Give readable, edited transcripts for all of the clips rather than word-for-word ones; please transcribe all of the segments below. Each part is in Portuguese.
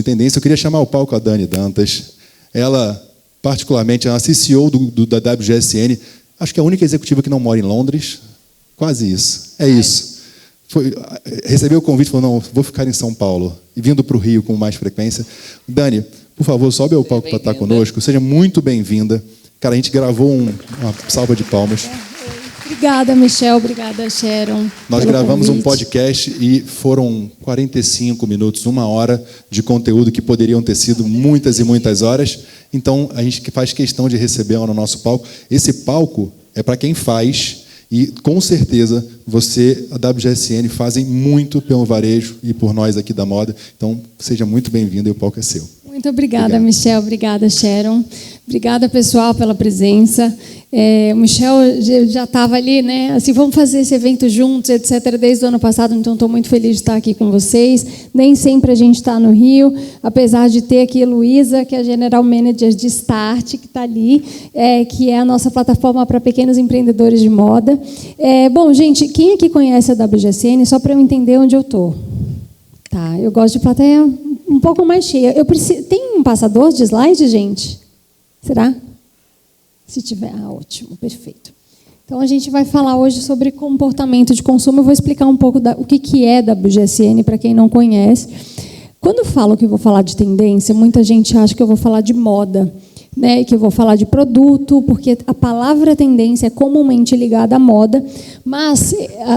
tendência. Eu queria chamar ao palco a Dani Dantas. Ela, particularmente, é a CCO da WGSN. Acho que é a única executiva que não mora em Londres. Quase isso. É isso. Recebeu o convite e falou, não, vou ficar em São Paulo. E vindo para o Rio com mais frequência. Dani, por favor, sobe ao palco para estar conosco. Seja muito bem-vinda. Cara, a gente gravou uma salva de palmas. Obrigada, Michel. Obrigada, Sharon. Nós gravamos um podcast e foram 45 minutos, 1 hora de conteúdo que poderiam ter sido muitas e muitas horas. Então, a gente faz questão de receber ela no nosso palco. Esse palco é para quem faz e, com certeza, você, a WGSN, fazem muito pelo varejo e por nós aqui da moda. Então, seja muito bem-vindo e o palco é seu. Muito obrigada, Michel. Obrigada, Sharon. Obrigada, pessoal, pela presença. O Michel já estava ali, né? Assim, vamos fazer esse evento juntos, etc., desde o ano passado, então estou muito feliz de estar aqui com vocês. Nem sempre a gente está no Rio, apesar de ter aqui a Luísa, que é a General Manager de Start, que está ali, que é a nossa plataforma para pequenos empreendedores de moda. Bom, gente, quem aqui conhece a WGSN, só para eu entender onde eu estou? Tá, eu gosto de plateia um pouco mais cheia. Tem um passador de slide, gente? Será? Se tiver, ótimo, perfeito. Então, a gente vai falar hoje sobre comportamento de consumo. Eu vou explicar um pouco o que é WGSN, para quem não conhece. Quando eu falo que eu vou falar de tendência, muita gente acha que eu vou falar de moda, né, que eu vou falar de produto, porque a palavra tendência é comumente ligada à moda, mas,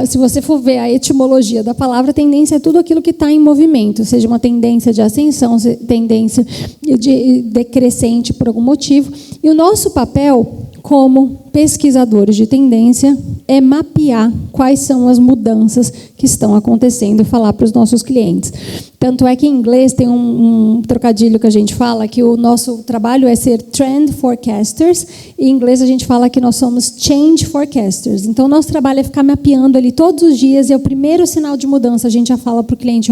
se você for ver a etimologia da palavra, tendência é tudo aquilo que está em movimento, seja uma tendência de ascensão, tendência de decrescente por algum motivo. E o nosso papel, como pesquisadores de tendência, é mapear quais são as mudanças que estão acontecendo e falar para os nossos clientes. Tanto é que em inglês tem um trocadilho que a gente fala, que o nosso trabalho é ser trend forecasters, e em inglês a gente fala que nós somos change forecasters. Então, o nosso trabalho é ficar mapeando ali todos os dias, e é o primeiro sinal de mudança. A gente já fala para o cliente,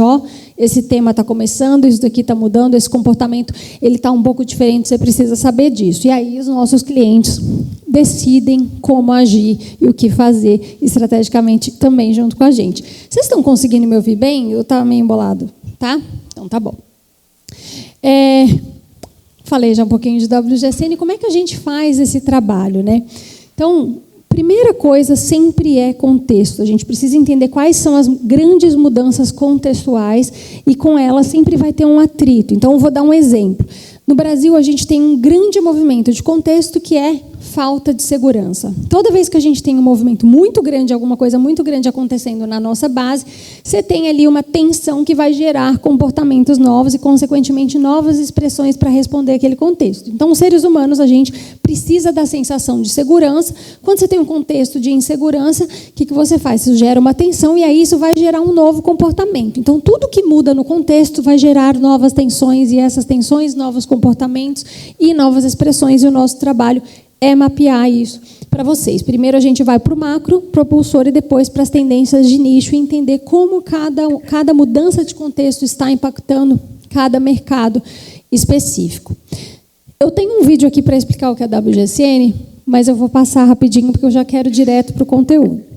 esse tema está começando, isso daqui está mudando, esse comportamento ele está um pouco diferente, você precisa saber disso. E aí os nossos clientes decidem como agir e o que fazer estrategicamente também junto com a gente. Vocês estão conseguindo me ouvir bem? Eu estava meio embolado, tá? Então tá bom. Falei já um pouquinho de WGSN. Como é que a gente faz esse trabalho, né? Então, primeira coisa sempre é contexto. A gente precisa entender quais são as grandes mudanças contextuais e com elas sempre vai ter um atrito. Então, eu vou dar um exemplo. No Brasil, a gente tem um grande movimento de contexto que é falta de segurança. Toda vez que a gente tem um movimento muito grande, alguma coisa muito grande acontecendo na nossa base, você tem ali uma tensão que vai gerar comportamentos novos e, consequentemente, novas expressões para responder aquele contexto. Então, os seres humanos, a gente precisa da sensação de segurança. Quando você tem um contexto de insegurança, o que você faz? Isso gera uma tensão e aí isso vai gerar um novo comportamento. Então, tudo que muda no contexto vai gerar novas tensões, e essas tensões, novos comportamentos e novas expressões, e o nosso trabalho é mapear isso para vocês. Primeiro a gente vai para o macro, propulsor, e depois para as tendências de nicho, e entender como cada mudança de contexto está impactando cada mercado específico. Eu tenho um vídeo aqui para explicar o que é a WGSN, mas eu vou passar rapidinho porque eu já quero direto para o conteúdo.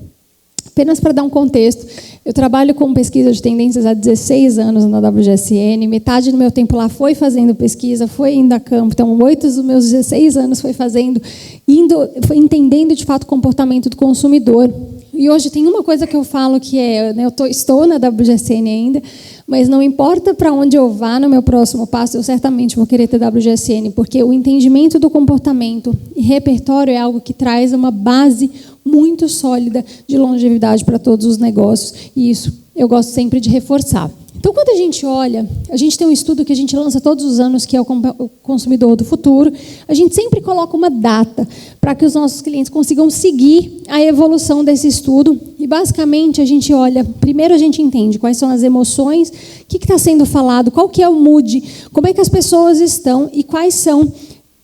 Apenas para dar um contexto, eu trabalho com pesquisa de tendências há 16 anos na WGSN, metade do meu tempo lá foi fazendo pesquisa, foi indo a campo, então 8 dos meus 16 anos foi foi entendendo de fato o comportamento do consumidor. E hoje tem uma coisa que eu falo que eu estou na WGSN ainda, mas não importa para onde eu vá no meu próximo passo, eu certamente vou querer ter WGSN, porque o entendimento do comportamento e repertório é algo que traz uma base muito sólida de longevidade para todos os negócios, e isso eu gosto sempre de reforçar. Então, quando a gente olha, a gente tem um estudo que a gente lança todos os anos, que é o Consumidor do Futuro. A gente sempre coloca uma data para que os nossos clientes consigam seguir a evolução desse estudo. E, basicamente, a gente olha, primeiro a gente entende quais são as emoções, o que está sendo falado, qual que é o mood, como é que as pessoas estão e quais são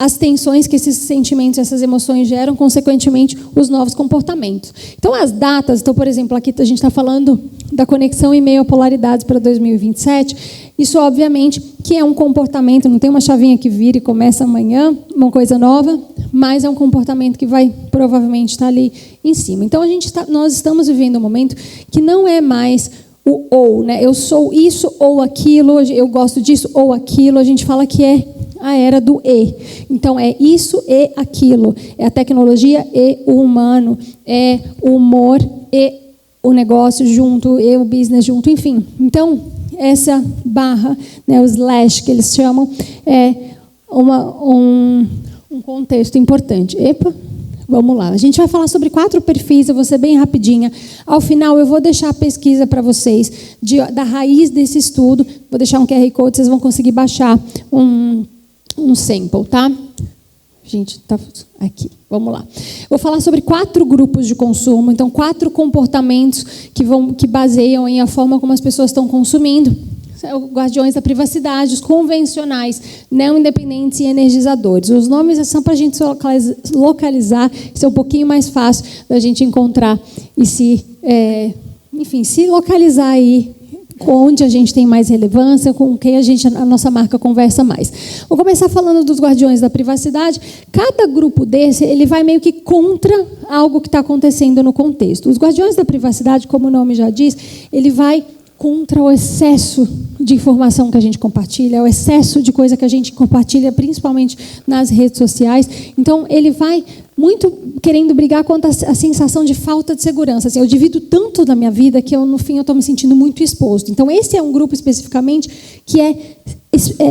as tensões que esses sentimentos, essas emoções geram, consequentemente, os novos comportamentos. Então, as datas, por exemplo, aqui a gente está falando da conexão e-mail a polaridades para 2027, isso, obviamente, que é um comportamento, não tem uma chavinha que vira e começa amanhã, uma coisa nova, mas é um comportamento que vai provavelmente estar ali em cima. Então, nós estamos vivendo um momento que não é mais o ou, né? Eu sou isso ou aquilo, eu gosto disso ou aquilo. A gente fala que é a era do e. Então, é isso e aquilo. É a tecnologia e o humano. É o humor e o negócio junto, e o business junto, enfim. Então, essa barra, né, o slash que eles chamam, é um contexto importante. Epa, vamos lá. A gente vai falar sobre 4 perfis, eu vou ser bem rapidinha. Ao final, eu vou deixar a pesquisa para vocês da raiz desse estudo. Vou deixar um QR Code, vocês vão conseguir baixar um sample, tá? Gente, tá aqui. Vamos lá. Vou falar sobre 4 grupos de consumo. Então, 4 comportamentos que baseiam em a forma como as pessoas estão consumindo. Guardiões da privacidade, os convencionais, não independentes e energizadores. Os nomes são para a gente localizar, ser um pouquinho mais fácil da gente encontrar e se localizar aí onde a gente tem mais relevância, com quem a nossa marca conversa mais. Vou começar falando dos guardiões da privacidade. Cada grupo desse, ele vai meio que contra algo que está acontecendo no contexto. Os guardiões da privacidade, como o nome já diz, ele vai contra o excesso de informação que a gente compartilha, o excesso de coisa que a gente compartilha, principalmente nas redes sociais. Então, ele vai muito querendo brigar contra a sensação de falta de segurança. Assim, eu divido tanto da minha vida que, no fim, eu estou me sentindo muito exposto. Então, esse é um grupo, especificamente, que é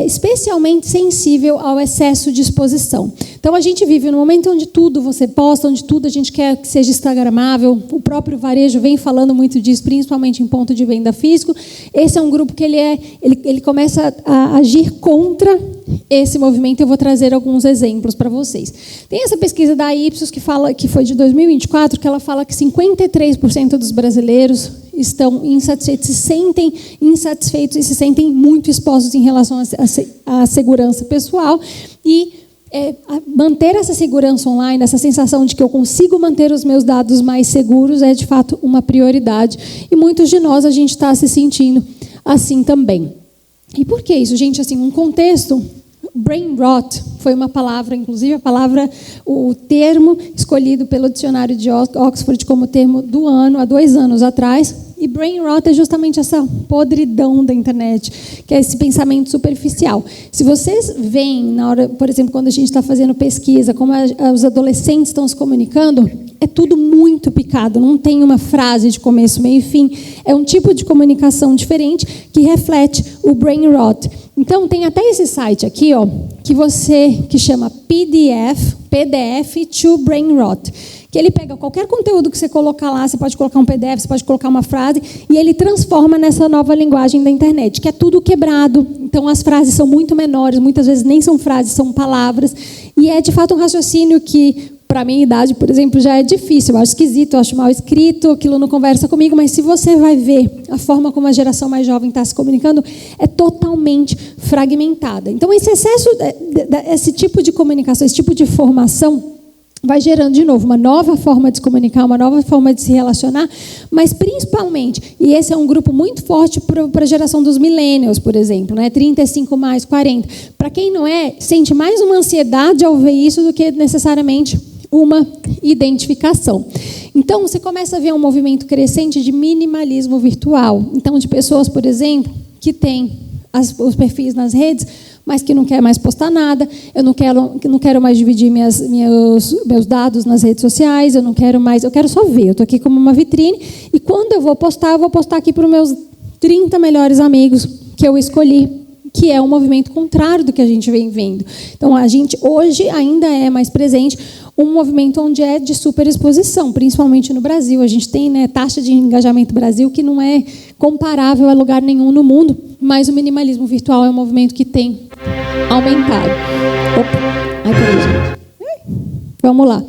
especialmente sensível ao excesso de exposição. Então, a gente vive num momento onde tudo você posta, onde tudo a gente quer que seja instagramável. O próprio varejo vem falando muito disso, principalmente em ponto de venda físico. Esse é um grupo que ele começa a agir contra esse movimento. Eu vou trazer alguns exemplos para vocês. Tem essa pesquisa da Ipsos que foi de 2024, que ela fala que 53% dos brasileiros estão insatisfeitos, se sentem insatisfeitos e se sentem muito expostos em relação à segurança pessoal. E manter essa segurança online, essa sensação de que eu consigo manter os meus dados mais seguros é, de fato, uma prioridade. E muitos de nós, a gente está se sentindo assim também. E por que isso, gente? Assim, um contexto... Brain rot foi uma palavra, inclusive o termo escolhido pelo dicionário de Oxford como termo do ano, há 2 anos atrás. E brain rot é justamente essa podridão da internet, que é esse pensamento superficial. Se vocês veem, na hora, por exemplo, quando a gente está fazendo pesquisa, como os adolescentes estão se comunicando, é tudo muito picado, não tem uma frase de começo, meio e fim. É um tipo de comunicação diferente que reflete o brain rot. Então, tem até esse site aqui, ó, que chama PDF to Brain Rot, que ele pega qualquer conteúdo que você colocar lá, você pode colocar um PDF, você pode colocar uma frase, e ele transforma nessa nova linguagem da internet, que é tudo quebrado. Então, as frases são muito menores, muitas vezes nem são frases, são palavras, e é, de fato, um raciocínio que, para a minha idade, por exemplo, já é difícil. Eu acho esquisito, eu acho mal escrito, aquilo não conversa comigo, mas se você vai ver a forma como a geração mais jovem está se comunicando, é totalmente fragmentada. Então, esse excesso, esse tipo de comunicação, esse tipo de formação, vai gerando, de novo, uma nova forma de se comunicar, uma nova forma de se relacionar, mas principalmente, e esse é um grupo muito forte para a geração dos millennials, por exemplo, né? 35 mais 40. Para quem não sente mais uma ansiedade ao ver isso do que necessariamente uma identificação. Então, você começa a ver um movimento crescente de minimalismo virtual. Então, de pessoas, por exemplo, que têm os perfis nas redes, mas que não quer mais postar nada, eu não quero mais dividir meus dados nas redes sociais, eu quero só ver, eu estou aqui como uma vitrine, e quando eu vou postar aqui para os meus 30 melhores amigos que eu escolhi, que é um movimento contrário do que a gente vem vendo. Então, a gente hoje ainda é mais presente um movimento onde é de superexposição, principalmente no Brasil. A gente tem, né, taxa de engajamento no Brasil que não é comparável a lugar nenhum no mundo, mas o minimalismo virtual é um movimento que tem aumentado. Opa. Ai, peraí, gente. Vamos lá.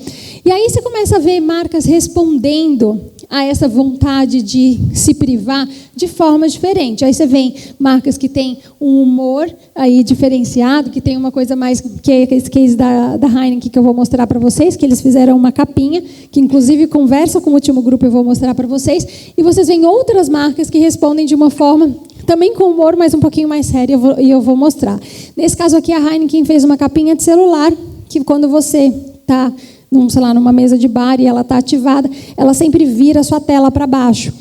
E aí você começa a ver marcas respondendo a essa vontade de se privar de forma diferente. Aí você vê marcas que têm um humor aí diferenciado, que tem uma coisa mais, que é esse case da Heineken que eu vou mostrar para vocês, que eles fizeram uma capinha, que inclusive conversa com o último grupo, eu vou mostrar para vocês. E vocês veem outras marcas que respondem de uma forma também com humor, mas um pouquinho mais séria, e eu vou mostrar. Nesse caso aqui, a Heineken fez uma capinha de celular, que quando você está numa mesa de bar e ela está ativada, ela sempre vira a sua tela para baixo.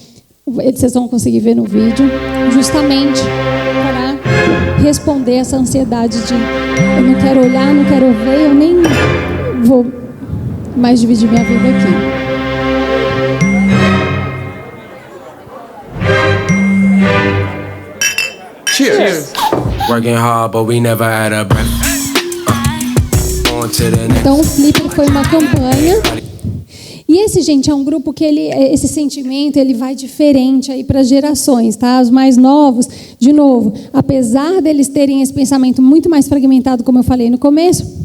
vocês vão conseguir ver no vídeo, justamente para responder essa ansiedade de eu não quero olhar, não quero ver, eu nem vou mais dividir minha vida aqui. Cheers. Working hard, but we never had a breath. Então o Flipper foi uma campanha. E esse, gente, é um grupo que esse sentimento ele vai diferente aí para as gerações, tá? Os mais novos, de novo, apesar deles terem esse pensamento muito mais fragmentado, como eu falei no começo,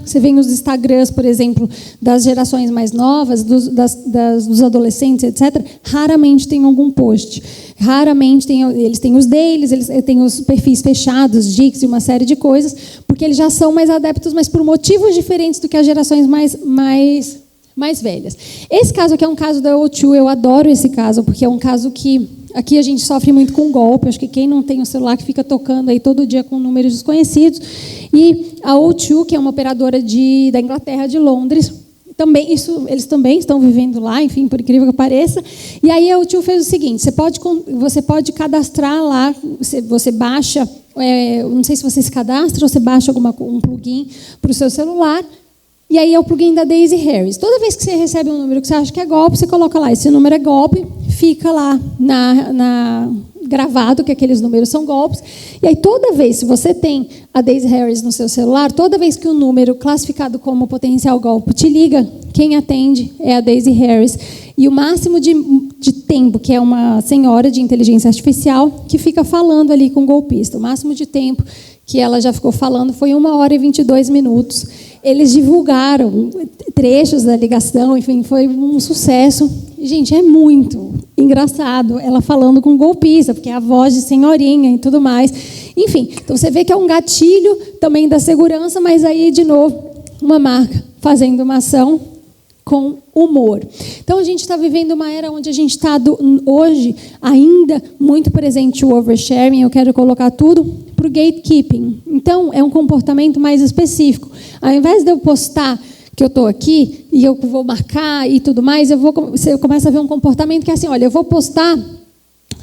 você vê nos Instagrams, por exemplo, das gerações mais novas, dos adolescentes, etc., raramente tem algum post. Raramente eles têm os deles, eles têm os perfis fechados, Dix e uma série de coisas, porque eles já são mais adeptos, mas por motivos diferentes do que as gerações mais velhas. Esse caso aqui é um caso da O2, eu adoro esse caso, porque é um caso que aqui a gente sofre muito com golpe. Acho que quem não tem o celular que fica tocando aí todo dia com números desconhecidos. E a O2, que é uma operadora da Inglaterra, de Londres, eles também estão vivendo lá, enfim, por incrível que pareça. E aí a O2 fez o seguinte: você pode cadastrar lá, você baixa, não sei se você se cadastra ou você baixa um plugin para o seu celular. E aí é o plugin da Daisy Harris. Toda vez que você recebe um número que você acha que é golpe, você coloca lá, esse número é golpe, fica lá gravado que aqueles números são golpes. E aí toda vez, se você tem a Daisy Harris no seu celular, toda vez que um número classificado como potencial golpe te liga, quem atende é a Daisy Harris. E o máximo de tempo, que é uma senhora de inteligência artificial, que fica falando ali com o golpista. O máximo de tempo que ela já ficou falando foi 1h22. Eles divulgaram trechos da ligação, enfim, foi um sucesso. Gente, é muito engraçado ela falando com o golpista, porque é a voz de senhorinha e tudo mais. Enfim, então você vê que é um gatilho também da segurança, mas aí, de novo, uma marca fazendo uma ação com humor. Então, a gente está vivendo uma era onde a gente está, hoje, ainda muito presente o oversharing. Eu quero colocar tudo para o gatekeeping. Então, é um comportamento mais específico. Ao invés de eu postar que eu estou aqui e eu vou marcar e tudo mais, você começa a ver um comportamento que é assim, olha, eu vou postar,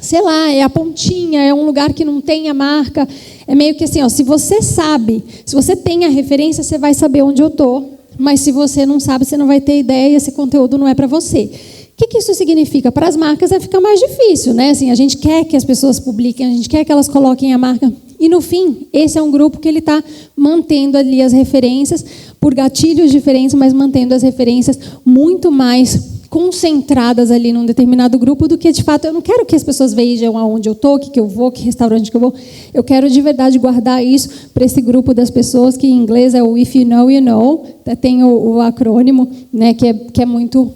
sei lá, é a pontinha, é um lugar que não tem a marca. É meio que assim, se você sabe, se você tem a referência, você vai saber onde eu estou. Mas se você não sabe, você não vai ter ideia, esse conteúdo não é para você. O que isso significa? Para as marcas vai ficar mais difícil, né? Assim, a gente quer que as pessoas publiquem, a gente quer que elas coloquem a marca. E, no fim, esse é um grupo que ele está mantendo ali as referências por gatilhos diferentes, mas mantendo as referências muito mais concentradas ali num determinado grupo do que, de fato, eu não quero que as pessoas vejam aonde eu estou, o que eu vou, que restaurante que eu vou. Eu quero, de verdade, guardar isso para esse grupo das pessoas, que em inglês é o If You Know, You Know. Tem o acrônimo, né, que é muito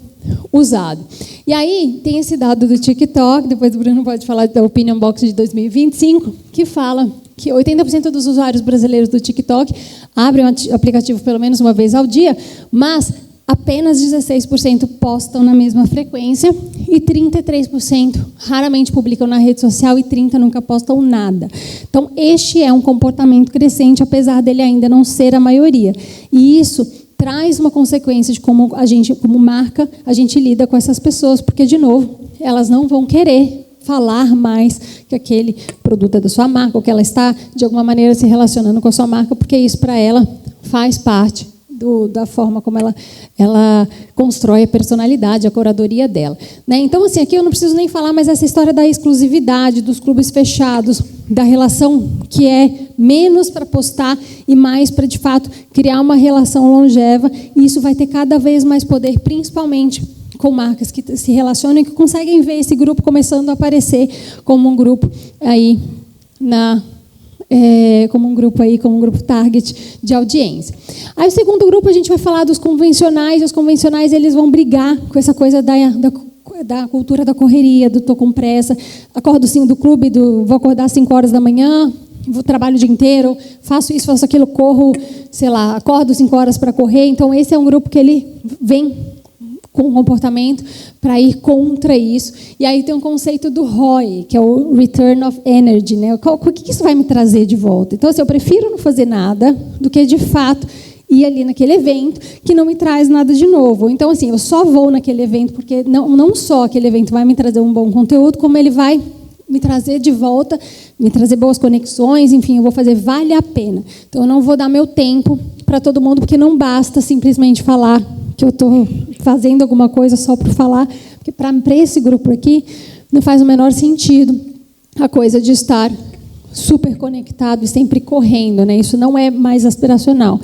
usado. E aí, tem esse dado do TikTok, depois o Bruno pode falar da Opinion Box de 2025, que fala que 80% dos usuários brasileiros do TikTok abrem o aplicativo pelo menos uma vez ao dia, mas apenas 16% postam na mesma frequência e 33% raramente publicam na rede social e 30% nunca postam nada. Então, este é um comportamento crescente, apesar dele ainda não ser a maioria. E isso traz uma consequência de como a gente, como marca, a gente lida com essas pessoas, porque, de novo, elas não vão querer falar mais que aquele produto é da sua marca, ou que ela está, de alguma maneira, se relacionando com a sua marca, porque isso, para ela, faz parte da forma como ela constrói a personalidade, a curadoria dela. Né? Então, assim, aqui eu não preciso nem falar, mas essa história da exclusividade, dos clubes fechados, da relação que é menos para postar e mais para, de fato, criar uma relação longeva, e isso vai ter cada vez mais poder, principalmente com marcas que se relacionam e que conseguem ver esse grupo começando a aparecer como um grupo aí como um grupo target de audiência. Aí o segundo grupo a gente vai falar dos convencionais. Os convencionais eles vão brigar com essa coisa da cultura da correria, do tô com pressa, acordo 5 do clube, vou acordar 5 horas da manhã, vou trabalho o dia inteiro, faço isso, faço aquilo, corro, sei lá, acordo 5 horas para correr. Então esse é um grupo que ele vem com um comportamento para ir contra isso. E aí tem um conceito do ROI, que é o Return of Energy, né? O que isso vai me trazer de volta? Então, assim, eu prefiro não fazer nada do que, de fato, ir ali naquele evento que não me traz nada de novo. Então, assim, eu só vou naquele evento porque não só aquele evento vai me trazer um bom conteúdo, como ele vai me trazer de volta, me trazer boas conexões, enfim, eu vou fazer vale a pena. Então, eu não vou dar meu tempo para todo mundo, porque não basta simplesmente falar que eu estou fazendo alguma coisa só por falar, porque para esse grupo aqui não faz o menor sentido a coisa de estar super conectado e sempre correndo, né? Isso não é mais aspiracional.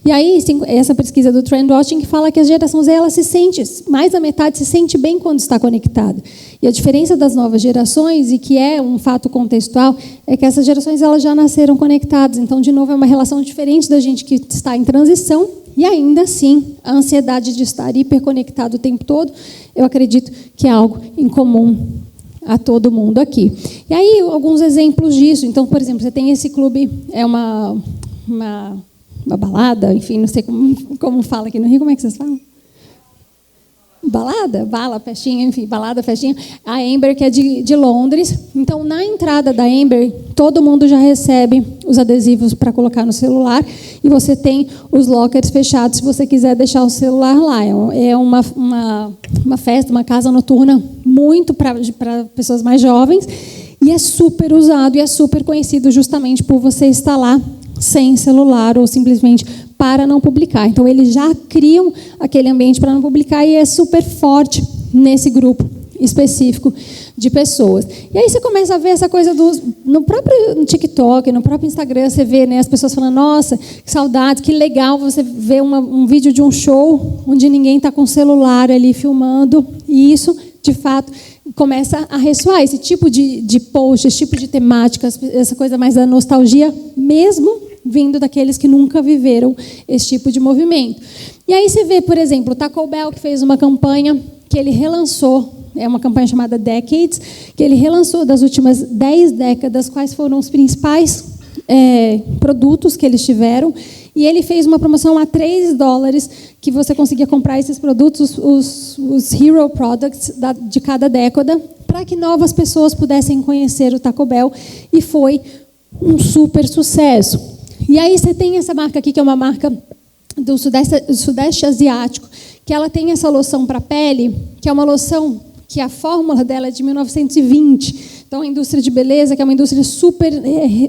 E aí, essa pesquisa do Trendwatching que fala que a geração Z, ela se sente, mais da metade se sente bem quando está conectada. E a diferença das novas gerações, e que é um fato contextual, é que essas gerações elas já nasceram conectadas. Então, de novo, é uma relação diferente da gente que está em transição, e ainda assim, a ansiedade de estar hiperconectado o tempo todo, eu acredito que é algo em comum a todo mundo aqui. E aí, alguns exemplos disso. Então, por exemplo, você tem esse clube, é uma balada, enfim, não sei como fala aqui no Rio, como é que vocês falam? Balada? Bala, festinha, enfim, balada, festinha. A Amber, que é de Londres. Então, na entrada da Amber, todo mundo já recebe os adesivos para colocar no celular e você tem os lockers fechados se você quiser deixar o celular lá. É uma festa, uma casa noturna muito para pessoas mais jovens e é super usado e é super conhecido justamente por você estar lá sem celular ou simplesmente para não publicar. Então, eles já criam aquele ambiente para não publicar e é super forte nesse grupo específico de pessoas. E aí você começa a ver essa coisa no próprio TikTok, no próprio Instagram, você vê, né, as pessoas falando, nossa, que saudade, que legal você ver um vídeo de um show onde ninguém está com o celular ali filmando. E isso, de fato, começa a ressoar. Esse tipo de post, esse tipo de temática, essa coisa mais da nostalgia, mesmo vindo daqueles que nunca viveram esse tipo de movimento. E aí você vê, por exemplo, o Taco Bell, que fez uma campanha que ele relançou, é uma campanha chamada Decades, que ele relançou das últimas 10 décadas, quais foram os principais produtos que eles tiveram, e ele fez uma promoção a $3, que você conseguia comprar esses produtos, os Hero Products de cada década, para que novas pessoas pudessem conhecer o Taco Bell, e foi um super sucesso. E aí você tem essa marca aqui, que é uma marca do Sudeste Asiático, que ela tem essa loção para pele, que é uma loção que a fórmula dela é de 1920. Então, a indústria de beleza, que é uma indústria super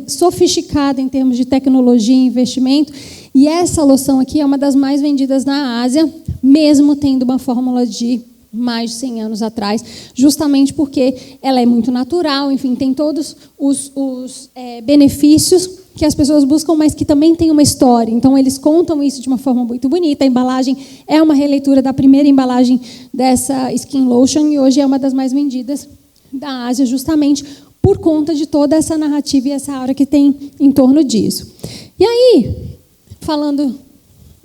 sofisticada em termos de tecnologia e investimento, e essa loção aqui é uma das mais vendidas na Ásia, mesmo tendo uma fórmula de mais de 100 anos atrás, justamente porque ela é muito natural, enfim, tem todos os benefícios que as pessoas buscam, mas que também tem uma história. Então, eles contam isso de uma forma muito bonita. A embalagem é uma releitura da primeira embalagem dessa Skin Lotion, e hoje é uma das mais vendidas da Ásia, justamente por conta de toda essa narrativa e essa aura que tem em torno disso. E aí, falando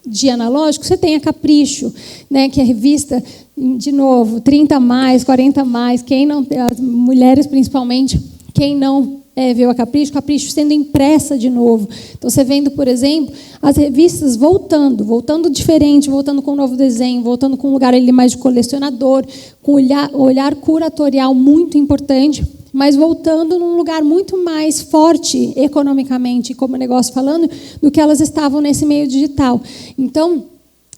de analógico, você tem a Capricho, né, que é a revista, de novo, 30 mais, 40 mais, quem não, as mulheres principalmente, quem não viu a Capricho sendo impressa de novo. Então, você vendo, por exemplo, as revistas voltando diferente, voltando com um novo desenho, voltando com um lugar ali mais de colecionador, com olhar curatorial muito importante, mas voltando num lugar muito mais forte economicamente, como negócio falando, do que elas estavam nesse meio digital. Então,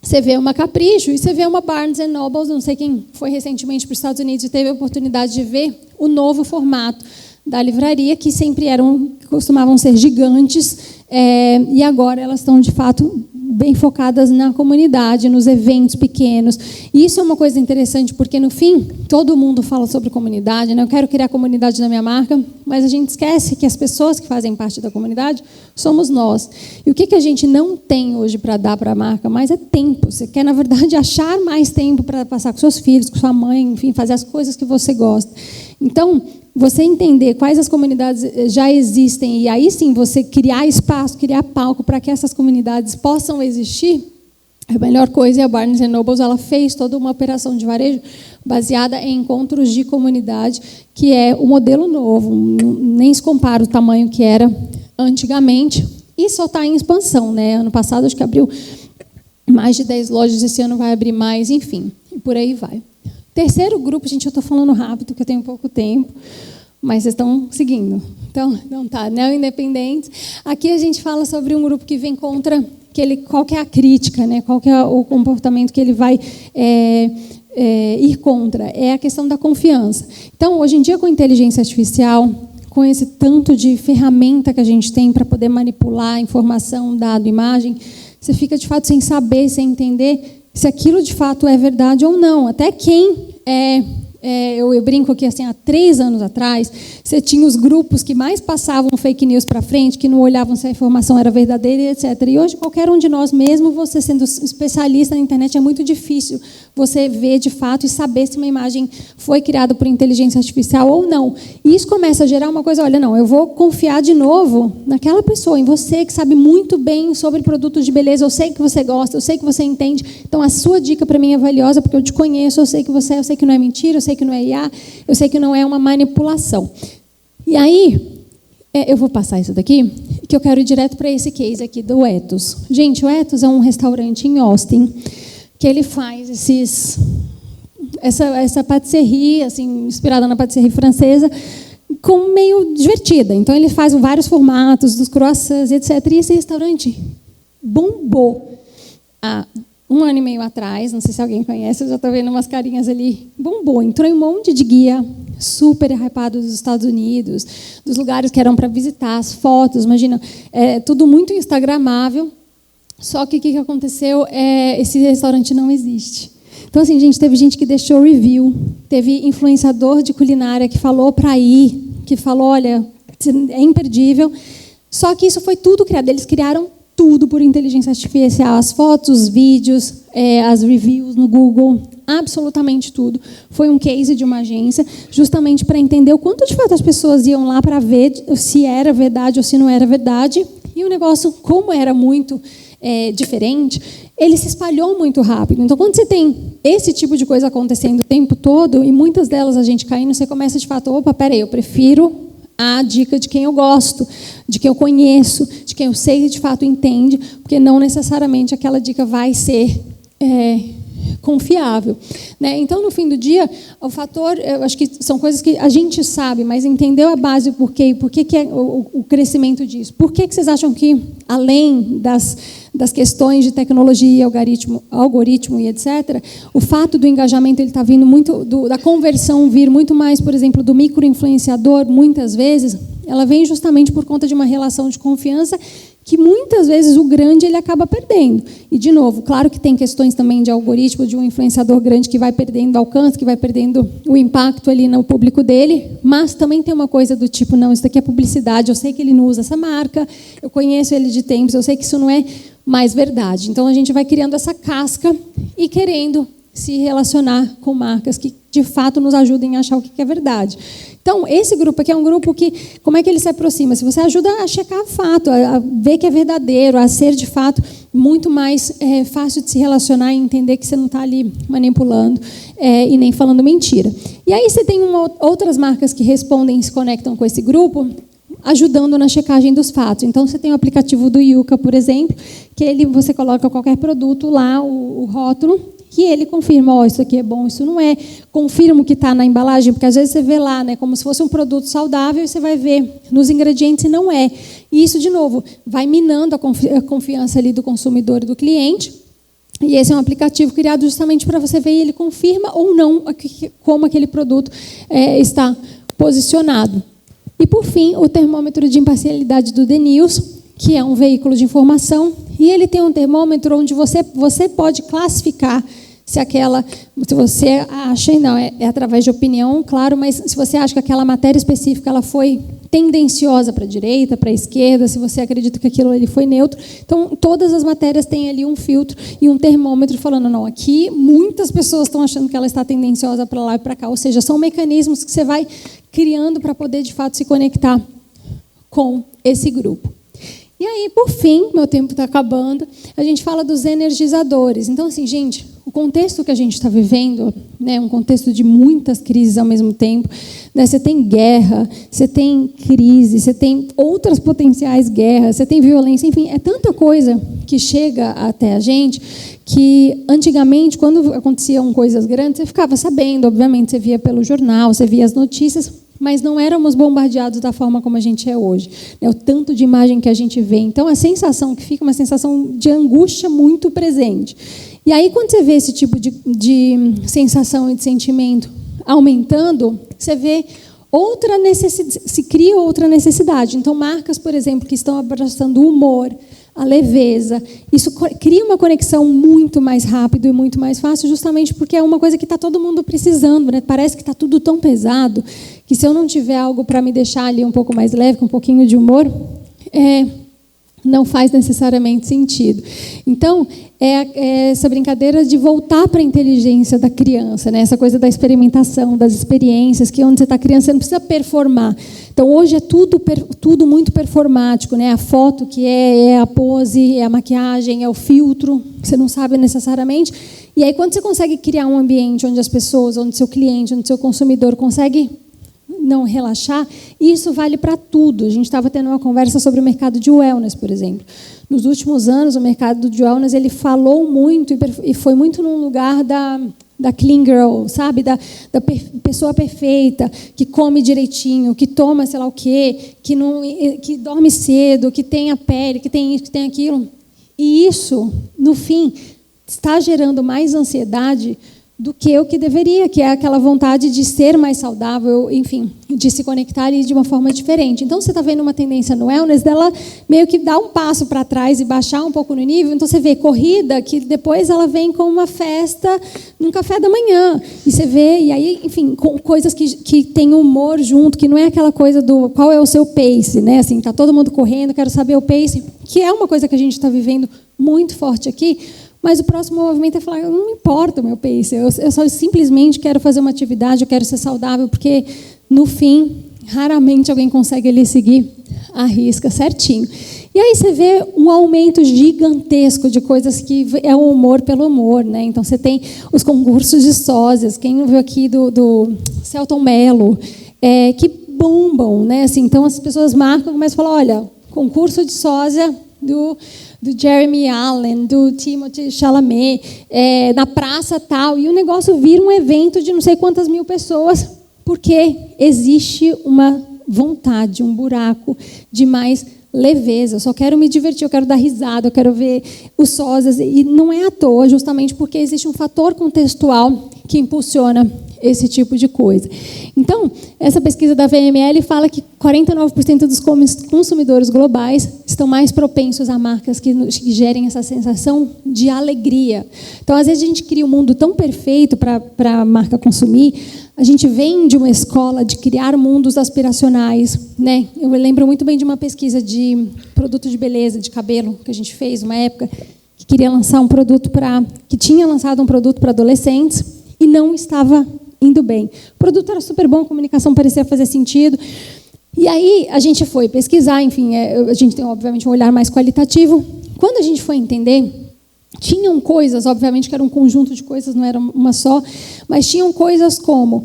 você vê uma Capricho e você vê uma Barnes & Noble, não sei quem foi recentemente para os Estados Unidos e teve a oportunidade de ver o novo formato da livraria, que sempre costumavam ser gigantes, e agora elas estão, de fato, bem focadas na comunidade, nos eventos pequenos. E isso é uma coisa interessante, porque, no fim, todo mundo fala sobre comunidade, né? Eu quero criar a comunidade da minha marca, mas a gente esquece que as pessoas que fazem parte da comunidade somos nós. E o que a gente não tem hoje para dar para a marca mais é tempo. Você quer, na verdade, achar mais tempo para passar com seus filhos, com sua mãe, enfim, fazer as coisas que você gosta. Então, você entender quais as comunidades já existem e aí sim você criar espaço, criar palco para que essas comunidades possam existir, é a melhor coisa. E a Barnes & Noble ela fez toda uma operação de varejo baseada em encontros de comunidade, que é o modelo novo, nem se compara o tamanho que era antigamente, e só está em expansão, né? Ano passado acho que abriu mais de 10 lojas, esse ano vai abrir mais, enfim, e por aí vai. Terceiro grupo, gente, eu estou falando rápido, porque eu tenho pouco tempo, mas vocês estão seguindo. Então, não tá, neoindependentes. Aqui a gente fala sobre um grupo que vem contra qual que é a crítica, né? Qual que é o comportamento que ele vai ir contra? É a questão da confiança. Então, hoje em dia, com a inteligência artificial, com esse tanto de ferramenta que a gente tem para poder manipular informação, dado, imagem, você fica, de fato, sem saber, sem entender se aquilo, de fato, é verdade ou não. Até quem eu brinco que, assim, há 3 anos atrás, você tinha os grupos que mais passavam fake news para frente, que não olhavam se a informação era verdadeira, etc. E hoje, qualquer um de nós, mesmo você sendo especialista na internet, é muito difícil você ver, de fato, e saber se uma imagem foi criada por inteligência artificial ou não. E isso começa a gerar uma coisa, olha, não, eu vou confiar de novo naquela pessoa, em você que sabe muito bem sobre produtos de beleza, eu sei que você gosta, eu sei que você entende, então a sua dica para mim é valiosa, porque eu te conheço, eu sei que não é mentira, eu sei que não é IA, eu sei que não é uma manipulação. E aí, eu vou passar isso daqui, que eu quero ir direto para esse case aqui do Ethos. Gente, o Ethos é um restaurante em Austin, que ele faz essa patisserie, assim, inspirada na patisserie francesa, com meio divertida. Então, ele faz vários formatos, dos croissants, etc. E esse restaurante bombou há 1 ano e meio atrás, não sei se alguém conhece, eu já estou vendo umas carinhas ali, bombou. Entrou em um monte de guia super hypado dos Estados Unidos, dos lugares que eram para visitar, as fotos, imagina, tudo muito instagramável. Só que o que aconteceu? Esse restaurante não existe. Então, assim, gente, teve gente que deixou review, teve influenciador de culinária que falou para ir, que falou, olha, é imperdível. Só que isso foi tudo criado. Eles criaram tudo por inteligência artificial, as fotos, os vídeos, as reviews no Google, absolutamente tudo. Foi um case de uma agência, justamente para entender o quanto, de fato, as pessoas iam lá para ver se era verdade ou se não era verdade. E o negócio, como era muito diferente, ele se espalhou muito rápido. Então, quando você tem esse tipo de coisa acontecendo o tempo todo, e muitas delas a gente caindo, você começa, de fato, opa, peraí, eu prefiro a dica de quem eu gosto, de quem eu conheço, de quem eu sei que, de fato, entende, porque não necessariamente aquela dica vai ser confiável, né? Então, no fim do dia, o fator, eu acho que são coisas que a gente sabe, mas entendeu a base, o porquê, e por que é o crescimento disso? Por que vocês acham que, além das questões de tecnologia, algoritmo e etc., o fato do engajamento ele está vindo muito, da conversão vir muito mais, por exemplo, do microinfluenciador, muitas vezes, ela vem justamente por conta de uma relação de confiança que muitas vezes o grande ele acaba perdendo. E, de novo, claro que tem questões também de algoritmo, de um influenciador grande que vai perdendo alcance, que vai perdendo o impacto ali no público dele, mas também tem uma coisa do tipo, não, isso daqui é publicidade, eu sei que ele não usa essa marca, eu conheço ele de tempos, eu sei que isso não é mais verdade. Então, a gente vai criando essa casca e querendo se relacionar com marcas que, de fato, nos ajudem a achar o que é verdade. Então, esse grupo aqui é um grupo que, como é que ele se aproxima? Se você ajuda a checar fato, a ver que é verdadeiro, a ser, de fato, muito mais fácil de se relacionar e entender que você não está ali manipulando e nem falando mentira. E aí você tem outras marcas que respondem e se conectam com esse grupo, ajudando na checagem dos fatos. Então, você tem o aplicativo do Yuka, por exemplo, que você coloca qualquer produto lá, o rótulo, que ele confirma, isso aqui é bom, isso não é. Confirma o que está na embalagem, porque às vezes você vê lá, né, como se fosse um produto saudável, e você vai ver nos ingredientes e não é. E isso, de novo, vai minando a confiança ali do consumidor e do cliente. E esse é um aplicativo criado justamente para você ver e ele confirma ou não como aquele produto está posicionado. E, por fim, o termômetro de imparcialidade do The News, que é um veículo de informação, e ele tem um termômetro onde você pode classificar se você acha, não, é através de opinião, claro, mas se você acha que aquela matéria específica ela foi tendenciosa para a direita, para a esquerda, se você acredita que aquilo ali foi neutro. Então, todas as matérias têm ali um filtro e um termômetro falando, não, aqui muitas pessoas estão achando que ela está tendenciosa para lá e para cá. Ou seja, são mecanismos que você vai criando para poder, de fato, se conectar com esse grupo. E aí, por fim, meu tempo está acabando, a gente fala dos energizadores. Então, assim, gente, o contexto que a gente está vivendo, né, um contexto de muitas crises ao mesmo tempo, né, você tem guerra, você tem crise, você tem outras potenciais guerras, você tem violência, enfim, é tanta coisa que chega até a gente que, antigamente, quando aconteciam coisas grandes, você ficava sabendo, obviamente, você via pelo jornal, você via as notícias, mas não éramos bombardeados da forma como a gente é hoje, né? O tanto de imagem que a gente vê. Então, a sensação que fica, uma sensação de angústia muito presente. E aí, quando você vê esse tipo de sensação e de sentimento aumentando, você vê outra necessidade, se cria outra necessidade. Então, marcas, por exemplo, que estão abraçando o humor, a leveza, isso cria uma conexão muito mais rápido e muito mais fácil, justamente porque é uma coisa que está todo mundo precisando, né? Parece que está tudo tão pesado que se eu não tiver algo para me deixar ali um pouco mais leve, com um pouquinho de humor, não faz necessariamente sentido. Então, essa brincadeira de voltar para a inteligência da criança, né? Essa coisa da experimentação, das experiências, que onde você está criança, você não precisa performar. Então, hoje é tudo muito performático, né? A foto que é a pose, é a maquiagem, é o filtro, você não sabe necessariamente. E aí, quando você consegue criar um ambiente onde as pessoas, onde seu cliente, onde seu consumidor consegue não relaxar, isso vale para tudo. A gente estava tendo uma conversa sobre o mercado de wellness, por exemplo. Nos últimos anos, o mercado de wellness ele falou muito e foi muito num lugar da clean girl, sabe? Da pessoa perfeita, que come direitinho, que toma sei lá o quê, que dorme cedo, que tem a pele, que tem isso, que tem aquilo. E isso, no fim, está gerando mais ansiedade do que o que deveria, que é aquela vontade de ser mais saudável, enfim, de se conectar ali de uma forma diferente. Então, você está vendo uma tendência no wellness dela meio que dar um passo para trás e baixar um pouco no nível. Então, você vê corrida, que depois ela vem com uma festa num café da manhã. E você vê, e aí, enfim, com coisas que tem humor junto, que não é aquela coisa do qual é o seu pace, né? Assim, está todo mundo correndo, quero saber o pace, que é uma coisa que a gente está vivendo muito forte aqui. Mas o próximo movimento é falar, não me importa o meu pace, eu só simplesmente quero fazer uma atividade, eu quero ser saudável, porque, no fim, raramente alguém consegue ali seguir a risca certinho. E aí você vê um aumento gigantesco de coisas que é o humor pelo humor, né? Então, você tem os concursos de sósias, quem viu aqui do Celton Mello, que bombam, né? Assim, então, as pessoas marcam, começam a falar, olha, concurso de sósia do Jeremy Allen, do Timothée Chalamet, na praça tal, e o negócio vira um evento de não sei quantas mil pessoas, porque existe uma vontade, um buraco de mais leveza. Eu só quero me divertir, eu quero dar risada, eu quero ver os sósias, e não é à toa, justamente porque existe um fator contextual que impulsiona esse tipo de coisa. Então, essa pesquisa da VML fala que 49% dos consumidores globais estão mais propensos a marcas que gerem essa sensação de alegria. Então, às vezes, a gente cria um mundo tão perfeito para a marca consumir, a gente vem de uma escola de criar mundos aspiracionais, né? Eu lembro muito bem de uma pesquisa de produto de beleza, de cabelo, que a gente fez uma época, que queria lançar um produto que tinha lançado um produto para adolescentes e não estava indo bem. O produto era super bom, a comunicação parecia fazer sentido. E aí a gente foi pesquisar, enfim, a gente tem, obviamente, um olhar mais qualitativo. Quando a gente foi entender, tinham coisas, obviamente, que era um conjunto de coisas, não era uma só, mas tinham coisas como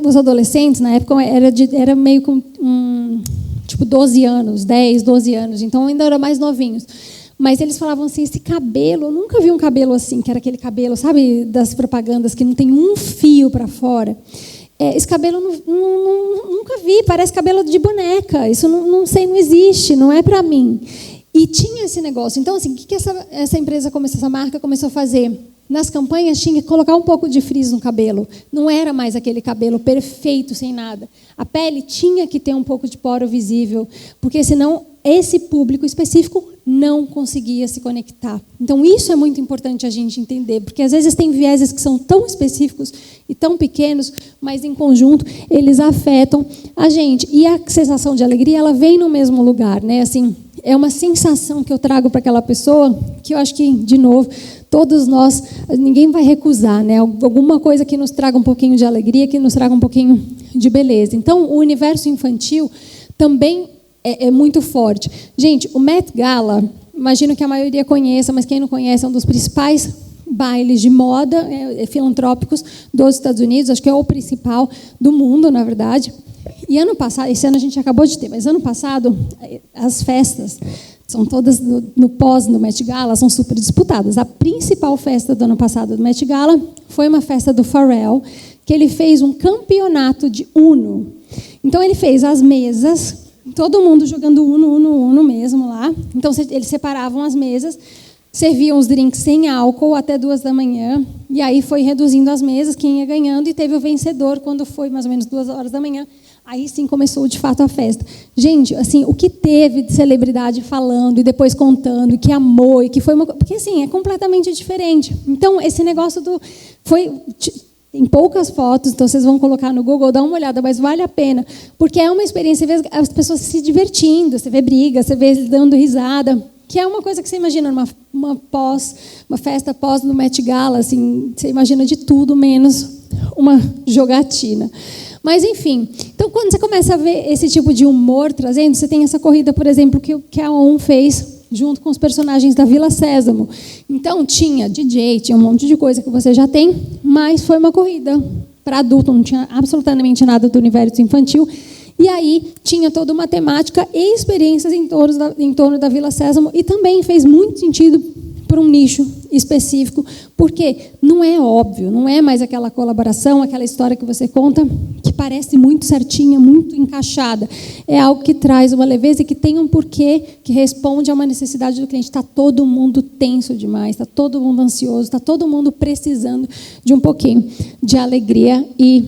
os adolescentes, na época, era meio com tipo 12 anos, 10, 12 anos, então ainda eram mais novinhos. Mas eles falavam assim, esse cabelo, eu nunca vi um cabelo assim, que era aquele cabelo, sabe, das propagandas, que não tem um fio para fora. Esse cabelo nunca vi, parece cabelo de boneca, isso não sei, não existe, não é para mim. E tinha esse negócio. Então, assim, o que essa empresa essa marca começou a fazer? Nas campanhas tinha que colocar um pouco de frizz no cabelo. Não era mais aquele cabelo perfeito, sem nada. A pele tinha que ter um pouco de poro visível, porque senão esse público específico não conseguia se conectar. Então, isso é muito importante a gente entender, porque às vezes tem vieses que são tão específicos e tão pequenos, mas em conjunto eles afetam a gente. E a sensação de alegria, ela vem no mesmo lugar, né? Assim, é uma sensação que eu trago para aquela pessoa, que eu acho que, de novo, todos nós, ninguém vai recusar, né? Alguma coisa que nos traga um pouquinho de alegria, que nos traga um pouquinho de beleza. Então, o universo infantil também é muito forte. Gente, o Met Gala, imagino que a maioria conheça, mas quem não conhece, é um dos principais bailes de moda filantrópicos dos Estados Unidos, acho que é o principal do mundo, na verdade. E ano passado, esse ano a gente acabou de ter, mas ano passado, as festas são todas no pós do Met Gala, são super disputadas. A principal festa do ano passado do Met Gala foi uma festa do Pharrell, que ele fez um campeonato de Uno. Então, ele fez as mesas, todo mundo jogando Uno mesmo lá. Então, eles separavam as mesas, serviam os drinks sem álcool até 2h, e aí foi reduzindo as mesas, quem ia ganhando, e teve o vencedor quando foi mais ou menos 2h. Aí sim começou de fato a festa. Gente, assim, o que teve de celebridade falando e depois contando, e que amou, e que foi uma... Porque assim, é completamente diferente. Então, esse negócio foi em poucas fotos, então vocês vão colocar no Google, dá uma olhada, mas vale a pena, porque é uma experiência, você vê as pessoas se divertindo, você vê briga, você vê eles dando risada, que é uma coisa que você imagina uma festa pós no Met Gala, assim, você imagina de tudo menos uma jogatina. Mas, enfim, então, quando você começa a ver esse tipo de humor trazendo, você tem essa corrida, por exemplo, que a ON fez junto com os personagens da Vila Sésamo. Então, tinha DJ, tinha um monte de coisa que você já tem, mas foi uma corrida para adulto, não tinha absolutamente nada do universo infantil. E aí tinha toda uma temática e experiências em torno da Vila Sésamo, e também fez muito sentido para um nicho específico, porque não é óbvio, não é mais aquela colaboração, aquela história que você conta, que parece muito certinha, muito encaixada. É algo que traz uma leveza e que tem um porquê, que responde a uma necessidade do cliente. Está todo mundo tenso demais, está todo mundo ansioso, está todo mundo precisando de um pouquinho de alegria e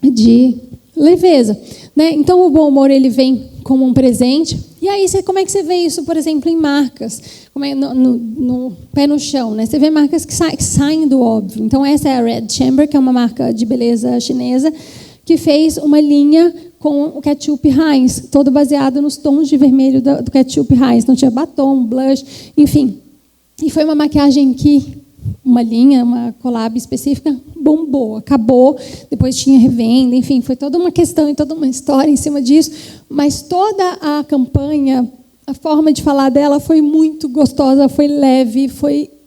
de leveza, né? Então, o bom humor, ele vem como um presente. E aí, como é que você vê isso, por exemplo, em marcas? Como é no pé no chão, né? Você vê marcas que saem do óbvio. Então, essa é a Red Chamber, que é uma marca de beleza chinesa, que fez uma linha com o ketchup Heinz, todo baseado nos tons de vermelho do ketchup Heinz. Então, tinha batom, blush, enfim. E foi uma maquiagem que... uma linha, uma collab específica, bombou, acabou, depois tinha revenda, enfim, foi toda uma questão e toda uma história em cima disso, mas toda a campanha, a forma de falar dela foi muito gostosa, foi leve,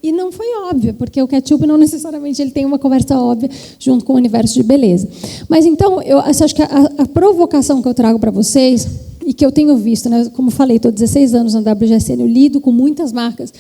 e não foi óbvia, porque o ketchup não necessariamente ele tem uma conversa óbvia junto com o universo de beleza. Mas então, eu acho que a provocação que eu trago para vocês, e que eu tenho visto, né, como falei, estou 16 anos na WGSN, eu lido com muitas marcas,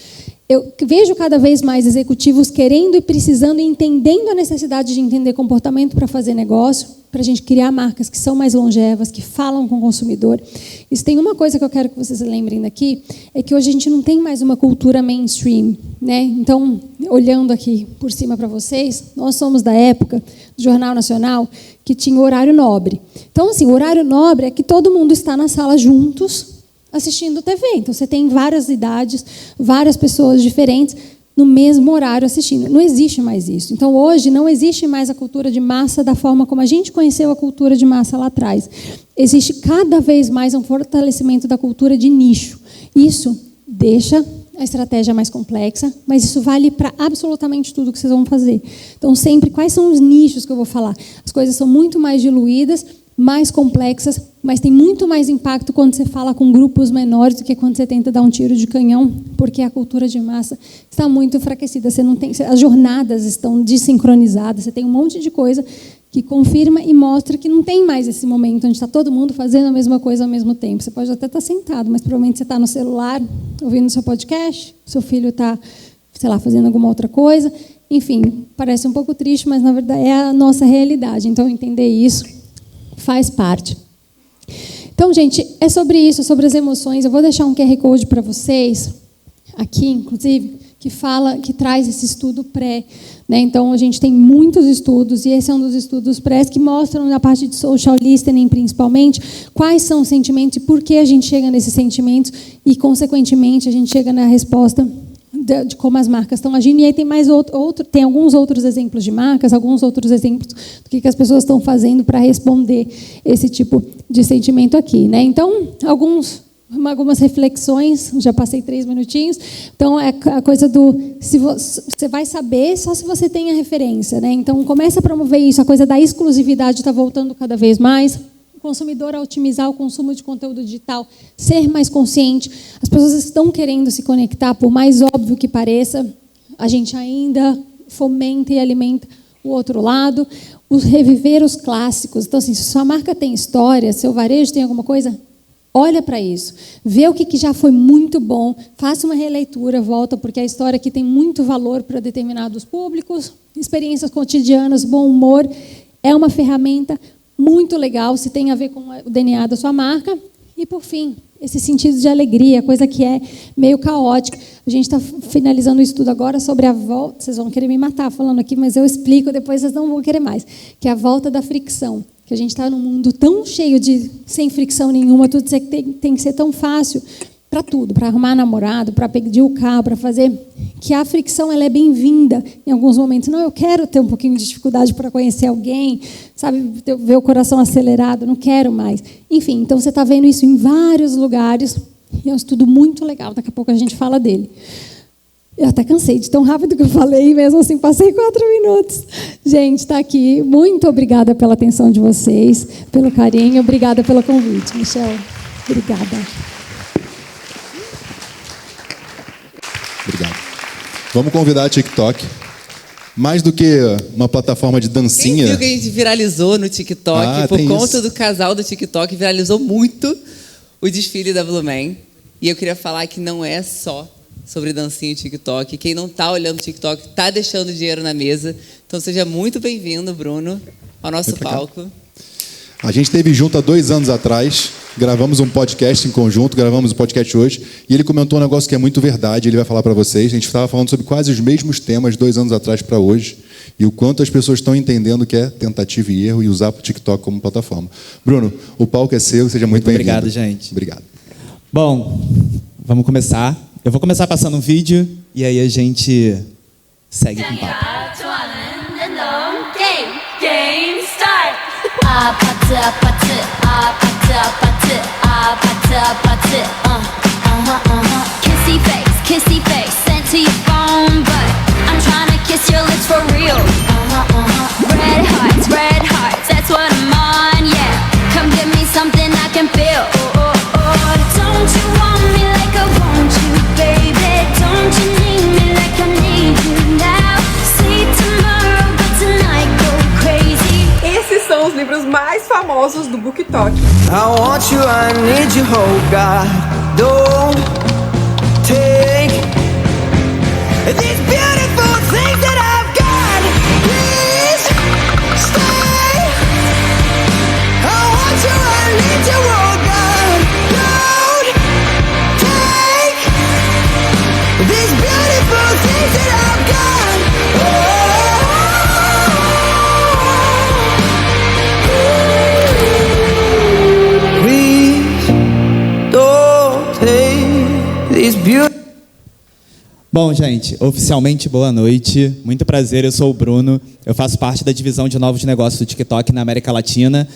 eu vejo cada vez mais executivos querendo e precisando e entendendo a necessidade de entender comportamento para fazer negócio, para a gente criar marcas que são mais longevas, que falam com o consumidor. Isso tem uma coisa que eu quero que vocês lembrem daqui, é que hoje a gente não tem mais uma cultura mainstream, né? Então, olhando aqui por cima para vocês, nós somos da época do Jornal Nacional que tinha o horário nobre. Então, assim, o horário nobre é que todo mundo está na sala juntos, assistindo TV. Então, você tem várias idades, várias pessoas diferentes no mesmo horário assistindo. Não existe mais isso. Então, hoje, não existe mais a cultura de massa da forma como a gente conheceu a cultura de massa lá atrás. Existe cada vez mais um fortalecimento da cultura de nicho. Isso deixa a estratégia mais complexa, mas isso vale para absolutamente tudo que vocês vão fazer. Então, sempre, quais são os nichos que eu vou falar? As coisas são muito mais diluídas, mais complexas, mas tem muito mais impacto quando você fala com grupos menores do que quando você tenta dar um tiro de canhão, porque a cultura de massa está muito enfraquecida. Você não tem, as jornadas estão desincronizadas, você tem um monte de coisa que confirma e mostra que não tem mais esse momento onde está todo mundo fazendo a mesma coisa ao mesmo tempo. Você pode até estar sentado, mas provavelmente você está no celular, ouvindo seu podcast, seu filho está, sei lá, fazendo alguma outra coisa. Enfim, parece um pouco triste, mas, na verdade, é a nossa realidade. Então, entender isso faz parte. Então, gente, é sobre isso, sobre as emoções. Eu vou deixar um QR Code para vocês, aqui, inclusive, que traz esse estudo pré. Né? Então, a gente tem muitos estudos, e esse é um dos estudos pré que mostram, na parte de social listening, principalmente, quais são os sentimentos e por que a gente chega nesses sentimentos e, consequentemente, a gente chega na resposta de como as marcas estão agindo. E aí tem tem alguns outros exemplos de marcas, alguns outros exemplos do que as pessoas estão fazendo para responder esse tipo de sentimento aqui. Né? Então, algumas reflexões, já passei 3 minutinhos. Então, é a coisa se você vai saber só se você tem a referência. Né? Então, começa a promover isso, a coisa da exclusividade está voltando cada vez mais. O consumidor a otimizar o consumo de conteúdo digital, ser mais consciente. As pessoas estão querendo se conectar, por mais óbvio que pareça, a gente ainda fomenta e alimenta o outro lado. Reviver os clássicos. Então, assim, se sua marca tem história, seu varejo tem alguma coisa, olha para isso. Vê o que já foi muito bom, faça uma releitura, volta, porque a história aqui tem muito valor para determinados públicos, experiências cotidianas, bom humor. É uma ferramenta muito legal, se tem a ver com o DNA da sua marca. E, por fim, esse sentido de alegria, coisa que é meio caótica. A gente está finalizando o estudo agora sobre a volta... Vocês vão querer me matar falando aqui, mas eu explico, depois vocês não vão querer mais. Que é a volta da fricção. Que a gente está num mundo tão cheio de... sem fricção nenhuma, tudo tem que ser tão fácil para tudo, para arrumar namorado, para pedir o carro, para fazer... Que a fricção ela é bem-vinda em alguns momentos. Não, eu quero ter um pouquinho de dificuldade para conhecer alguém, sabe, ver o coração acelerado, não quero mais. Enfim, então você está vendo isso em vários lugares. E é um estudo muito legal, daqui a pouco a gente fala dele. Eu até cansei de tão rápido que eu falei, mesmo assim, passei 4 minutos. Gente, está aqui. Muito obrigada pela atenção de vocês, pelo carinho. Obrigada pelo convite, Michel. Obrigada. Obrigado. Vamos convidar a TikTok. Mais do que uma plataforma de dancinha... Quem viu que a gente viralizou no TikTok, por conta isso. do casal do TikTok, viralizou muito o desfile da Blue Man. E eu queria falar que não é só sobre dancinha e TikTok. Quem não está olhando o TikTok está deixando dinheiro na mesa. Então seja muito bem-vindo, Bruno, ao nosso palco. A gente esteve junto há 2 anos atrás, gravamos um podcast em conjunto, gravamos o podcast hoje, e ele comentou um negócio que é muito verdade, ele vai falar para vocês. A gente estava falando sobre quase os mesmos temas 2 anos atrás para hoje, e o quanto as pessoas estão entendendo que é tentativa e erro e usar o TikTok como plataforma. Bruno, o palco é seu, seja muito bem-vindo. Obrigado, gente. Obrigado. Bom, vamos começar. Eu vou começar passando um vídeo, e aí a gente segue com o papo. Game start. 아파트 아파트 아파트 아파트 아파트 아파트 kissy face sent to your phone but I'm trying to kiss your lips for real red hearts that's what I'm on yeah come give me something I can feel don't you want me like I want you baby don't you need me like I need you now see tomorrow but tonight go crazy. Esses são os livros mais famosos do BookTok. I want you, I need you, oh God. Don't take these beautiful things that I've got. Please stay. I want you, I need you, oh God. Don't take these beautiful things that I've got. Bom, gente, oficialmente boa noite. Muito prazer, eu sou o Bruno. Eu faço parte da divisão de novos negócios do TikTok na América Latina.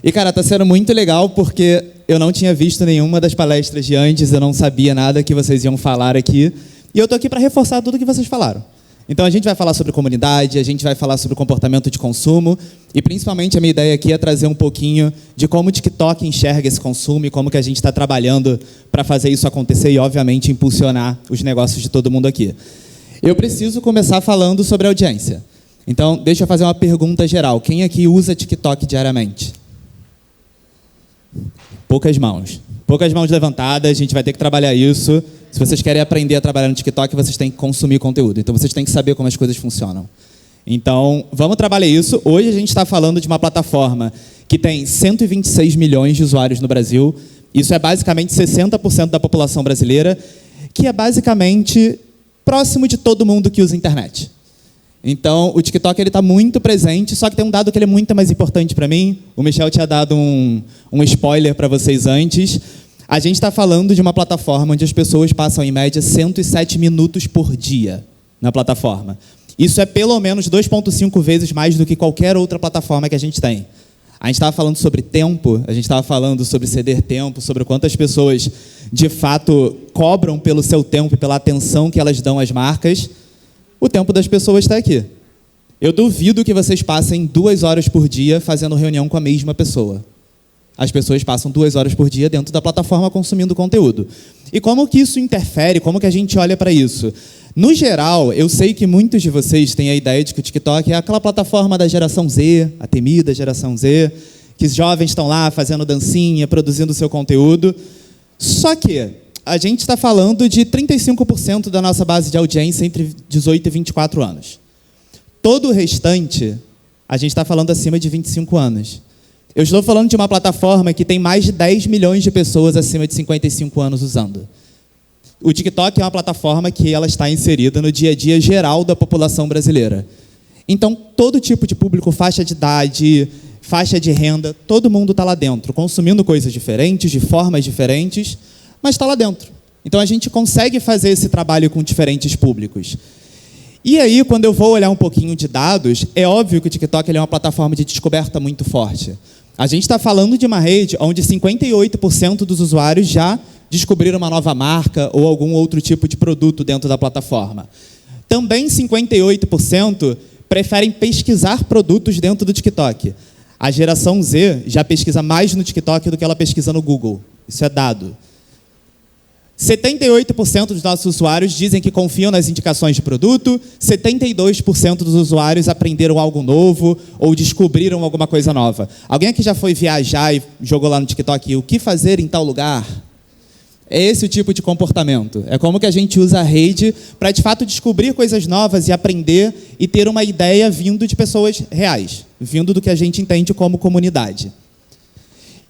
E, cara, tá sendo muito legal porque eu não tinha visto nenhuma das palestras de antes, eu não sabia nada que vocês iam falar aqui. E eu tô aqui para reforçar tudo que vocês falaram. Então, a gente vai falar sobre comunidade, a gente vai falar sobre comportamento de consumo e, principalmente, a minha ideia aqui é trazer um pouquinho de como o TikTok enxerga esse consumo e como que a gente está trabalhando para fazer isso acontecer e, obviamente, impulsionar os negócios de todo mundo aqui. Eu preciso começar falando sobre a audiência. Então, deixa eu fazer uma pergunta geral. Quem aqui usa TikTok diariamente? Poucas mãos. Poucas mãos levantadas, a gente vai ter que trabalhar isso. Se vocês querem aprender a trabalhar no TikTok, vocês têm que consumir conteúdo. Então, vocês têm que saber como as coisas funcionam. Então, vamos trabalhar isso. Hoje, a gente está falando de uma plataforma que tem 126 milhões de usuários no Brasil. Isso é basicamente 60% da população brasileira, que é basicamente próximo de todo mundo que usa internet. Então, o TikTok está muito presente, só que tem um dado que ele é muito mais importante para mim. O Michel tinha dado um spoiler para vocês antes. A gente está falando de uma plataforma onde as pessoas passam, em média, 107 minutos por dia na plataforma. Isso é pelo menos 2,5 vezes mais do que qualquer outra plataforma que a gente tem. A gente estava falando sobre tempo, a gente estava falando sobre ceder tempo, sobre quantas pessoas, de fato, cobram pelo seu tempo e pela atenção que elas dão às marcas. O tempo das pessoas está aqui. Eu duvido que vocês passem 2 horas por dia fazendo reunião com a mesma pessoa. As pessoas passam 2 horas por dia dentro da plataforma consumindo conteúdo. E como que isso interfere? Como que a gente olha para isso? No geral, eu sei que muitos de vocês têm a ideia de que o TikTok é aquela plataforma da geração Z, a temida geração Z, que os jovens estão lá fazendo dancinha, produzindo seu conteúdo. Só que a gente está falando de 35% da nossa base de audiência entre 18 e 24 anos. Todo o restante, a gente está falando acima de 25 anos. Eu estou falando de uma plataforma que tem mais de 10 milhões de pessoas acima de 55 anos usando. O TikTok é uma plataforma que ela está inserida no dia a dia geral da população brasileira. Então, todo tipo de público, faixa de idade, faixa de renda, todo mundo está lá dentro, consumindo coisas diferentes, de formas diferentes, mas está lá dentro. Então, a gente consegue fazer esse trabalho com diferentes públicos. E aí, quando eu vou olhar um pouquinho de dados, é óbvio que o TikTok ele é uma plataforma de descoberta muito forte. A gente está falando de uma rede onde 58% dos usuários já descobriram uma nova marca ou algum outro tipo de produto dentro da plataforma. Também 58% preferem pesquisar produtos dentro do TikTok. A geração Z já pesquisa mais no TikTok do que ela pesquisa no Google. Isso é dado. 78% dos nossos usuários dizem que confiam nas indicações de produto, 72% dos usuários aprenderam algo novo ou descobriram alguma coisa nova. Alguém aqui já foi viajar e jogou lá no TikTok o que fazer em tal lugar? É esse o tipo de comportamento. É como que a gente usa a rede para, de fato, descobrir coisas novas e aprender e ter uma ideia vindo de pessoas reais, vindo do que a gente entende como comunidade.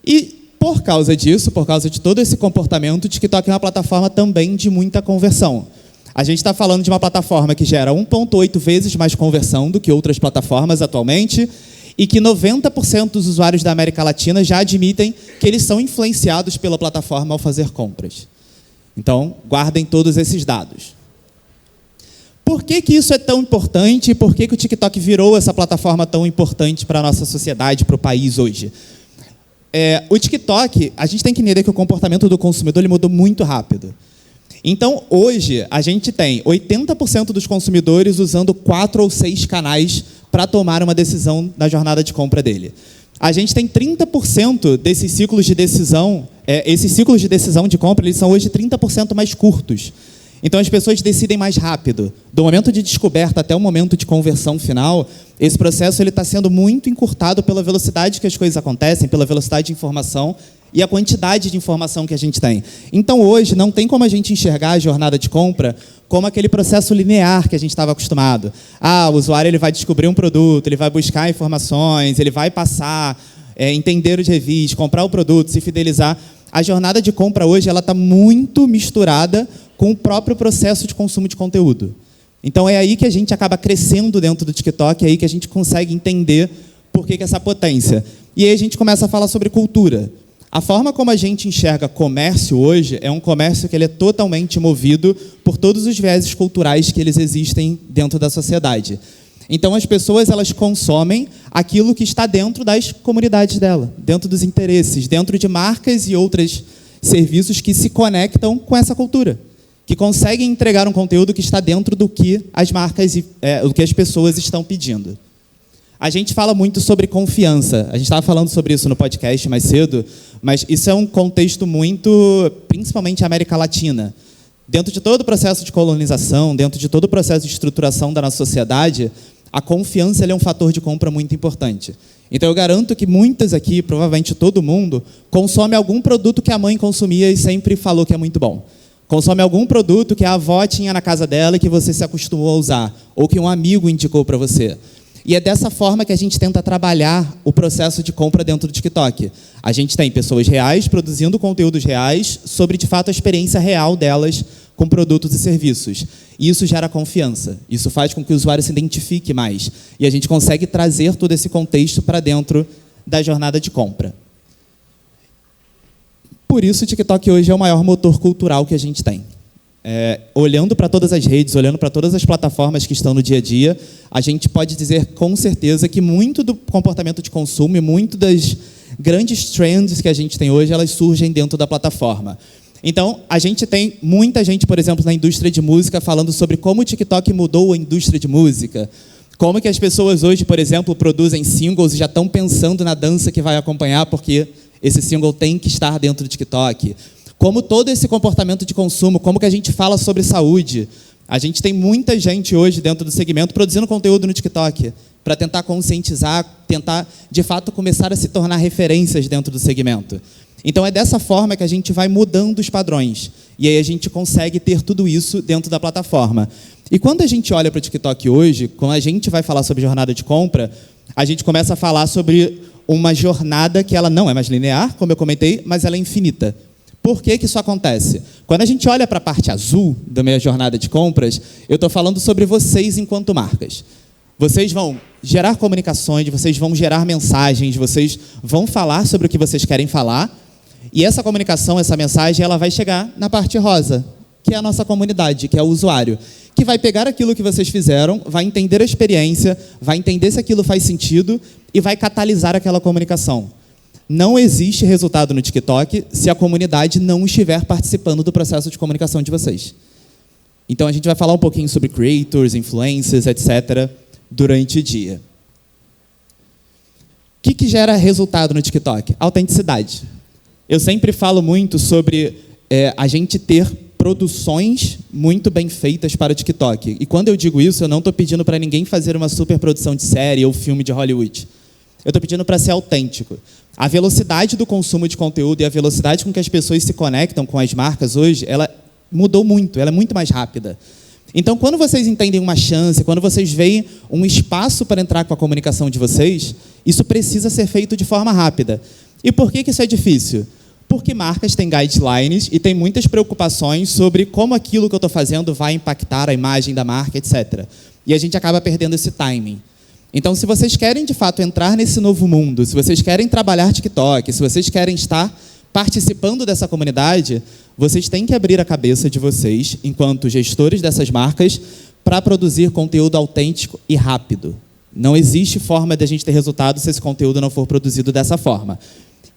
E, por causa disso, por causa de todo esse comportamento, o TikTok é uma plataforma também de muita conversão. A gente está falando de uma plataforma que gera 1,8 vezes mais conversão do que outras plataformas atualmente e que 90% dos usuários da América Latina já admitem que eles são influenciados pela plataforma ao fazer compras. Então, guardem todos esses dados. Por que que isso é tão importante e por que que o TikTok virou essa plataforma tão importante para a nossa sociedade, para o país hoje? O TikTok, a gente tem que entender que o comportamento do consumidor ele mudou muito rápido. Então, hoje, a gente tem 80% dos consumidores usando 4 ou 6 canais para tomar uma decisão na jornada de compra dele. A gente tem 30% desses ciclos de decisão, esses ciclos de decisão de compra, eles são hoje 30% mais curtos. Então, as pessoas decidem mais rápido. Do momento de descoberta até o momento de conversão final, esse processo está sendo muito encurtado pela velocidade que as coisas acontecem, pela velocidade de informação e a quantidade de informação que a gente tem. Então, hoje, não tem como a gente enxergar a jornada de compra como aquele processo linear que a gente estava acostumado. O usuário ele vai descobrir um produto, ele vai buscar informações, ele vai passar, entender os reviews, comprar o produto, se fidelizar. A jornada de compra hoje está muito misturada com o próprio processo de consumo de conteúdo. Então, é aí que a gente acaba crescendo dentro do TikTok, é aí que a gente consegue entender por que essa potência. E aí a gente começa a falar sobre cultura. A forma como a gente enxerga comércio hoje é um comércio que ele é totalmente movido por todos os vieses culturais que eles existem dentro da sociedade. Então, as pessoas elas consomem aquilo que está dentro das comunidades dela, dentro dos interesses, dentro de marcas e outros serviços que se conectam com essa cultura, que conseguem entregar um conteúdo que está dentro do que as marcas do que as pessoas estão pedindo. A gente fala muito sobre confiança. A gente estava falando sobre isso no podcast mais cedo, mas isso é um contexto muito, principalmente América Latina. Dentro de todo o processo de colonização, dentro de todo o processo de estruturação da nossa sociedade, a confiança é um fator de compra muito importante. Então, eu garanto que muitas aqui, provavelmente todo mundo, consome algum produto que a mãe consumia e sempre falou que é muito bom. Consome algum produto que a avó tinha na casa dela e que você se acostumou a usar, ou que um amigo indicou para você. E é dessa forma que a gente tenta trabalhar o processo de compra dentro do TikTok. A gente tem pessoas reais produzindo conteúdos reais sobre, de fato, a experiência real delas com produtos e serviços. E isso gera confiança. Isso faz com que o usuário se identifique mais. E a gente consegue trazer todo esse contexto para dentro da jornada de compra. Por isso, o TikTok hoje é o maior motor cultural que a gente tem. Olhando para todas as redes, olhando para todas as plataformas que estão no dia a dia, a gente pode dizer com certeza que muito do comportamento de consumo e muito das grandes trends que a gente tem hoje, elas surgem dentro da plataforma. Então, a gente tem muita gente, por exemplo, na indústria de música, falando sobre como o TikTok mudou a indústria de música, como que as pessoas hoje, por exemplo, produzem singles e já estão pensando na dança que vai acompanhar, porque esse single tem que estar dentro do TikTok. Como todo esse comportamento de consumo, como que a gente fala sobre saúde. A gente tem muita gente hoje dentro do segmento produzindo conteúdo no TikTok para tentar conscientizar, tentar, de fato, começar a se tornar referências dentro do segmento. Então, é dessa forma que a gente vai mudando os padrões. E aí a gente consegue ter tudo isso dentro da plataforma. E quando a gente olha para o TikTok hoje, quando a gente vai falar sobre jornada de compra, a gente começa a falar sobre uma jornada que ela não é mais linear, como eu comentei, mas ela é infinita. Por que que isso acontece? Quando a gente olha para a parte azul da minha jornada de compras, eu estou falando sobre vocês enquanto marcas. Vocês vão gerar comunicações, vocês vão gerar mensagens, vocês vão falar sobre o que vocês querem falar, e essa comunicação, essa mensagem, ela vai chegar na parte rosa, que é a nossa comunidade, que é o usuário, que vai pegar aquilo que vocês fizeram, vai entender a experiência, vai entender se aquilo faz sentido e vai catalisar aquela comunicação. Não existe resultado no TikTok se a comunidade não estiver participando do processo de comunicação de vocês. Então, a gente vai falar um pouquinho sobre creators, influencers, etc., durante o dia. O que gera resultado no TikTok? Autenticidade. Eu sempre falo muito sobre a gente ter produções muito bem feitas para o TikTok. E quando eu digo isso, eu não estou pedindo para ninguém fazer uma super produção de série ou filme de Hollywood. Eu estou pedindo para ser autêntico. A velocidade do consumo de conteúdo e a velocidade com que as pessoas se conectam com as marcas hoje, ela mudou muito, ela é muito mais rápida. Então, quando vocês entendem uma chance, quando vocês veem um espaço para entrar com a comunicação de vocês, isso precisa ser feito de forma rápida. E por que isso é difícil? Porque marcas têm guidelines e têm muitas preocupações sobre como aquilo que eu estou fazendo vai impactar a imagem da marca, etc. E a gente acaba perdendo esse timing. Então, se vocês querem, de fato, entrar nesse novo mundo, se vocês querem trabalhar TikTok, se vocês querem estar participando dessa comunidade, vocês têm que abrir a cabeça de vocês, enquanto gestores dessas marcas, para produzir conteúdo autêntico e rápido. Não existe forma de a gente ter resultado se esse conteúdo não for produzido dessa forma.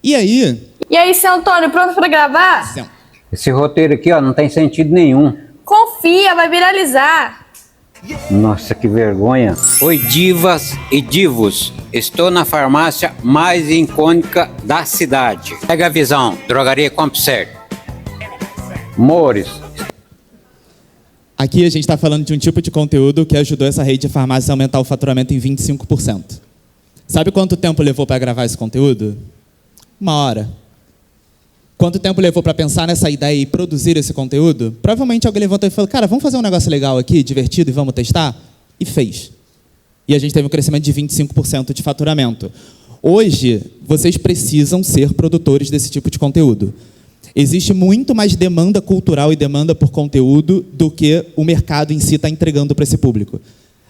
E aí, seu Antônio, pronto para gravar? Esse roteiro aqui, ó, não tem sentido nenhum. Confia, vai viralizar. Nossa, que vergonha. Oi, divas e divos. Estou na farmácia mais icônica da cidade. Pega a visão, Drogaria Compser. Mores. Aqui a gente está falando de um tipo de conteúdo que ajudou essa rede de farmácia a aumentar o faturamento em 25%. Sabe quanto tempo levou para gravar esse conteúdo? 1 hora. Quanto tempo levou para pensar nessa ideia e produzir esse conteúdo? Provavelmente alguém levantou e falou, cara, vamos fazer um negócio legal aqui, divertido, e vamos testar? E fez. E a gente teve um crescimento de 25% de faturamento. Hoje, vocês precisam ser produtores desse tipo de conteúdo. Existe muito mais demanda cultural e demanda por conteúdo do que o mercado em si está entregando para esse público.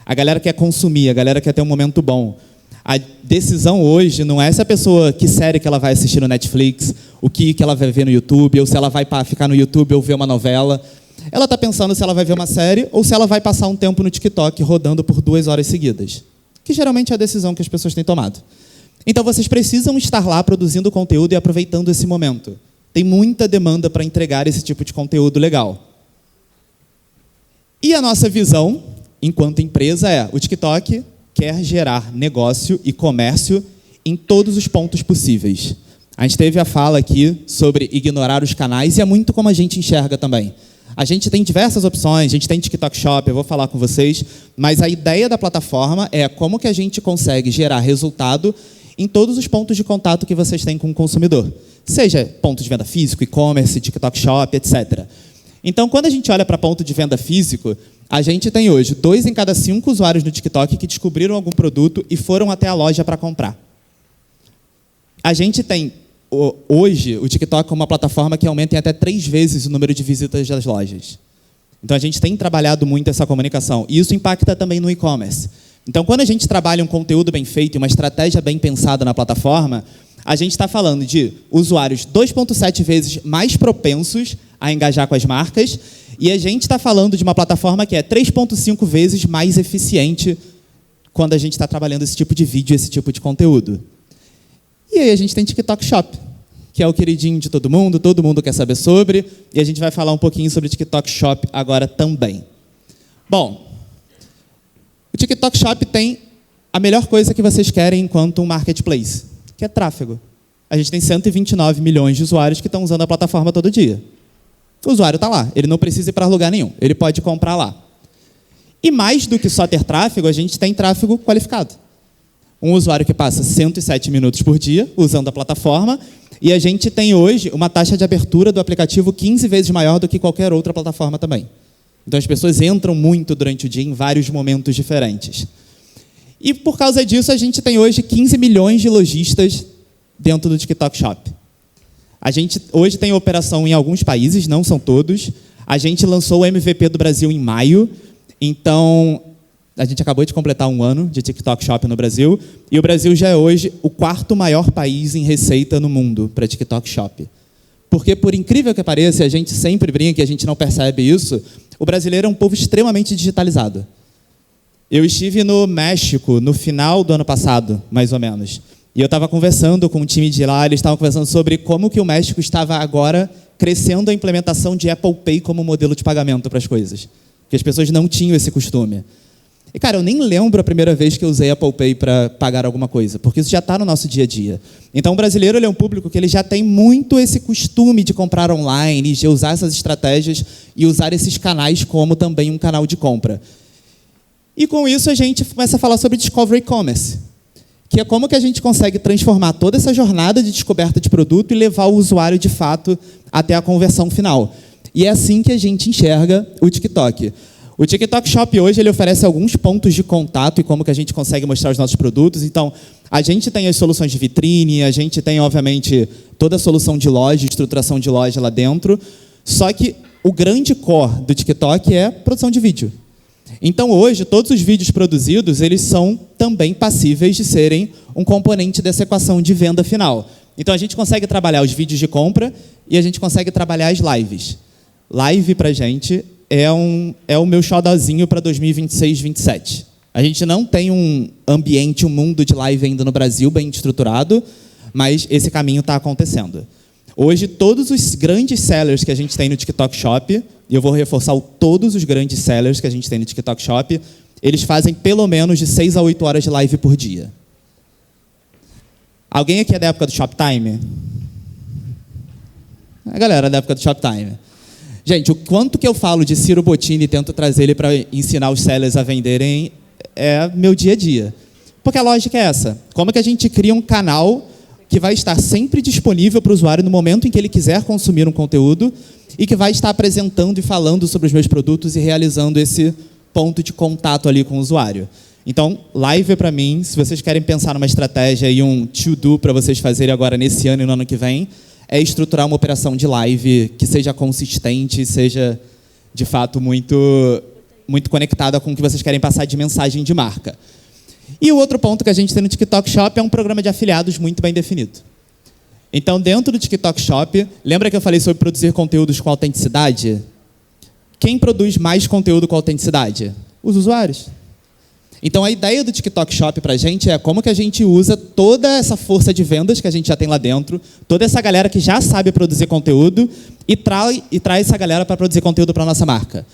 A galera quer consumir, a galera quer ter um momento bom. A decisão hoje não é se a pessoa, que série que ela vai assistir no Netflix, o que ela vai ver no YouTube, ou se ela vai ficar no YouTube ou ver uma novela. Ela está pensando se ela vai ver uma série ou se ela vai passar um tempo no TikTok rodando por 2 horas seguidas. Que geralmente é a decisão que as pessoas têm tomado. Então, vocês precisam estar lá produzindo conteúdo e aproveitando esse momento. Tem muita demanda para entregar esse tipo de conteúdo legal. E a nossa visão, enquanto empresa, é o TikTok quer gerar negócio e comércio em todos os pontos possíveis. A gente teve a fala aqui sobre ignorar os canais e é muito como a gente enxerga também. A gente tem diversas opções, a gente tem TikTok Shop, eu vou falar com vocês, mas a ideia da plataforma é como que a gente consegue gerar resultado em todos os pontos de contato que vocês têm com o consumidor. Seja ponto de venda físico, e-commerce, TikTok Shop, etc. Então, quando a gente olha para ponto de venda físico, a gente tem hoje 2 em cada 5 usuários no TikTok que descobriram algum produto e foram até a loja para comprar. A gente tem, hoje, o TikTok como uma plataforma que aumenta em até 3 vezes o número de visitas das lojas. Então, a gente tem trabalhado muito essa comunicação. E isso impacta também no e-commerce. Então, quando a gente trabalha um conteúdo bem feito e uma estratégia bem pensada na plataforma, a gente está falando de usuários 2,7 vezes mais propensos a engajar com as marcas, e a gente está falando de uma plataforma que é 3,5 vezes mais eficiente quando a gente está trabalhando esse tipo de vídeo, esse tipo de conteúdo. E aí a gente tem TikTok Shop, que é o queridinho de todo mundo quer saber sobre, e a gente vai falar um pouquinho sobre TikTok Shop agora também. Bom, o TikTok Shop tem a melhor coisa que vocês querem enquanto um marketplace, que é tráfego. A gente tem 129 milhões de usuários que estão usando a plataforma todo dia. O usuário está lá, ele não precisa ir para lugar nenhum, ele pode comprar lá. E mais do que só ter tráfego, a gente tem tráfego qualificado. Um usuário que passa 107 minutos por dia usando a plataforma, e a gente tem hoje uma taxa de abertura do aplicativo 15 vezes maior do que qualquer outra plataforma também. Então as pessoas entram muito durante o dia em vários momentos diferentes. E por causa disso, a gente tem hoje 15 milhões de lojistas dentro do TikTok Shop. A gente hoje tem operação em alguns países, não são todos. A gente lançou o MVP do Brasil em maio. Então, a gente acabou de completar 1 ano de TikTok Shop no Brasil. E o Brasil já é hoje o 4º maior país em receita no mundo para TikTok Shop. Porque, por incrível que pareça, a gente sempre brinca e a gente não percebe isso, o brasileiro é um povo extremamente digitalizado. Eu estive no México no final do ano passado, mais ou menos. E eu estava conversando com um time de lá, eles estavam conversando sobre como que o México estava agora crescendo a implementação de Apple Pay como modelo de pagamento para as coisas. Porque as pessoas não tinham esse costume. E, cara, eu nem lembro a primeira vez que eu usei Apple Pay para pagar alguma coisa, porque isso já está no nosso dia a dia. Então, o brasileiro ele é um público que ele já tem muito esse costume de comprar online, de usar essas estratégias e usar esses canais como também um canal de compra. E, com isso, a gente começa a falar sobre Discovery Commerce, que é como que a gente consegue transformar toda essa jornada de descoberta de produto e levar o usuário, de fato, até a conversão final. E é assim que a gente enxerga o TikTok. O TikTok Shop hoje ele oferece alguns pontos de contato e como que a gente consegue mostrar os nossos produtos. Então, a gente tem as soluções de vitrine, a gente tem, obviamente, toda a solução de loja, estruturação de loja lá dentro. Só que o grande core do TikTok é produção de vídeo. Então, hoje, todos os vídeos produzidos, eles são também passíveis de serem um componente dessa equação de venda final. Então, a gente consegue trabalhar os vídeos de compra e a gente consegue trabalhar as lives. Live, para a gente, é o meu xodózinho para 2026, 2027. A gente não tem um ambiente, um mundo de live ainda no Brasil bem estruturado, mas esse caminho está acontecendo. Hoje, todos os grandes sellers que a gente tem no TikTok Shop, e eu vou reforçar todos os grandes sellers que a gente tem no TikTok Shop, eles fazem pelo menos de 6 a 8 horas de live por dia. Alguém aqui é da época do Shoptime? A galera é da época do Shoptime. Gente, o quanto que eu falo de Ciro Bottini e tento trazer ele para ensinar os sellers a venderem é meu dia a dia. Porque a lógica é essa. Como que a gente cria um canal que vai estar sempre disponível para o usuário no momento em que ele quiser consumir um conteúdo e que vai estar apresentando e falando sobre os meus produtos e realizando esse ponto de contato ali com o usuário. Então, live para mim, se vocês querem pensar numa estratégia e um to-do para vocês fazerem agora nesse ano e no ano que vem, é estruturar uma operação de live que seja consistente, seja, de fato, muito conectada com o que vocês querem passar de mensagem de marca. E o outro ponto que a gente tem no TikTok Shop é um programa de afiliados muito bem definido. Então, dentro do TikTok Shop, lembra que eu falei sobre produzir conteúdos com autenticidade? Quem produz mais conteúdo com autenticidade? Os usuários. Então, a ideia do TikTok Shop para a gente é como que a gente usa toda essa força de vendas que a gente já tem lá dentro, toda essa galera que já sabe produzir conteúdo e traz essa galera para produzir conteúdo para a nossa marca.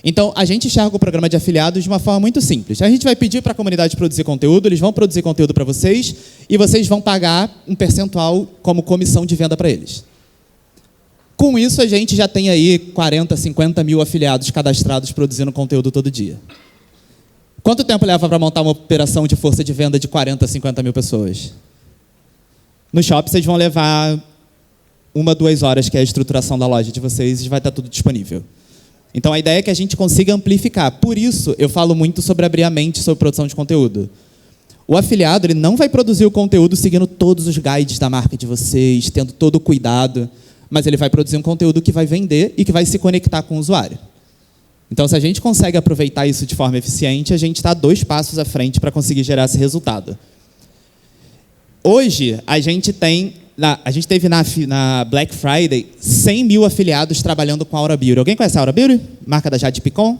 Então, a gente enxerga o programa de afiliados de uma forma muito simples. A gente vai pedir para a comunidade produzir conteúdo, eles vão produzir conteúdo para vocês e vocês vão pagar um percentual como comissão de venda para eles. Com isso, a gente já tem aí 40, 50 mil afiliados cadastrados produzindo conteúdo todo dia. Quanto tempo leva para montar uma operação de força de venda de 40, 50 mil pessoas? No Shop, vocês vão levar 1, 2 horas, que é a estruturação da loja de vocês, e vai estar tudo disponível. Então, a ideia é que a gente consiga amplificar. Por isso, eu falo muito sobre abrir a mente sobre produção de conteúdo. O afiliado ele não vai produzir o conteúdo seguindo todos os guides da marca de vocês, tendo todo o cuidado, mas ele vai produzir um conteúdo que vai vender e que vai se conectar com o usuário. Então, se a gente consegue aproveitar isso de forma eficiente, a gente está 2 passos à frente para conseguir gerar esse resultado. Hoje, a gente teve na Black Friday 100 mil afiliados trabalhando com a Aura Beauty. Alguém conhece a Aura Beauty? Marca da Jade Picon?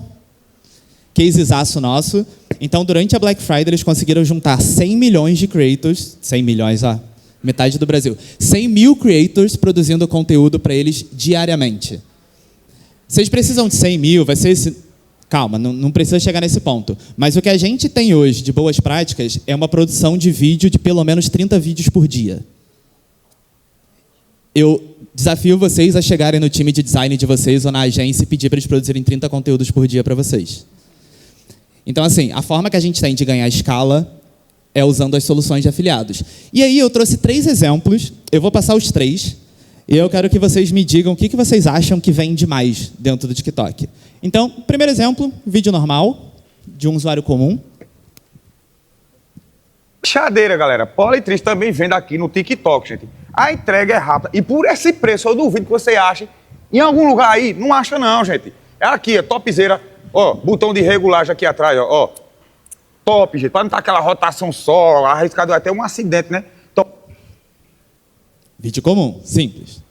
Casezaço nosso. Então, durante a Black Friday, eles conseguiram juntar 100 milhões de creators, 100 milhões, metade do Brasil, 100 mil creators produzindo conteúdo para eles diariamente. Vocês precisam de 100 mil, vai ser esse... Calma, não precisa chegar nesse ponto. Mas o que a gente tem hoje de boas práticas é uma produção de vídeo de pelo menos 30 vídeos por dia. Eu desafio vocês a chegarem no time de design de vocês ou na agência e pedir para eles produzirem 30 conteúdos por dia para vocês. Então, assim, a forma que a gente tem de ganhar escala é usando as soluções de afiliados. E aí eu trouxe 3 exemplos, eu vou passar os 3, e eu quero que vocês me digam o que vocês acham que vende mais dentro do TikTok. Então, primeiro exemplo, vídeo normal, de um usuário comum. Chadeira, galera. Politriz também vende aqui no TikTok, gente. A entrega é rápida. E por esse preço, eu duvido que você ache em algum lugar aí. Não acha não, gente. É aqui, é topzera. Ó, botão de regulagem aqui atrás, ó. Top, gente. Pra não estar aquela rotação só, arriscado até um acidente, né? Top. Vídeo comum, simples.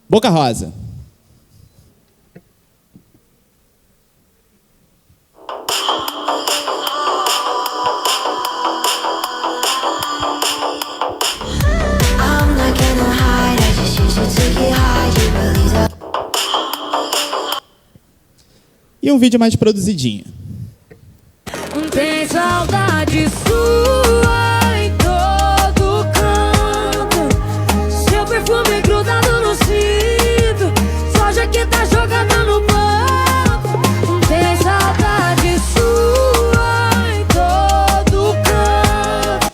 Boca Rosa. E um vídeo mais produzidinho. Tem saudade sua em todo canto. Seu perfume grudado no cinto. Sua jaqueta jogada no banco. Tem saudade sua em todo canto.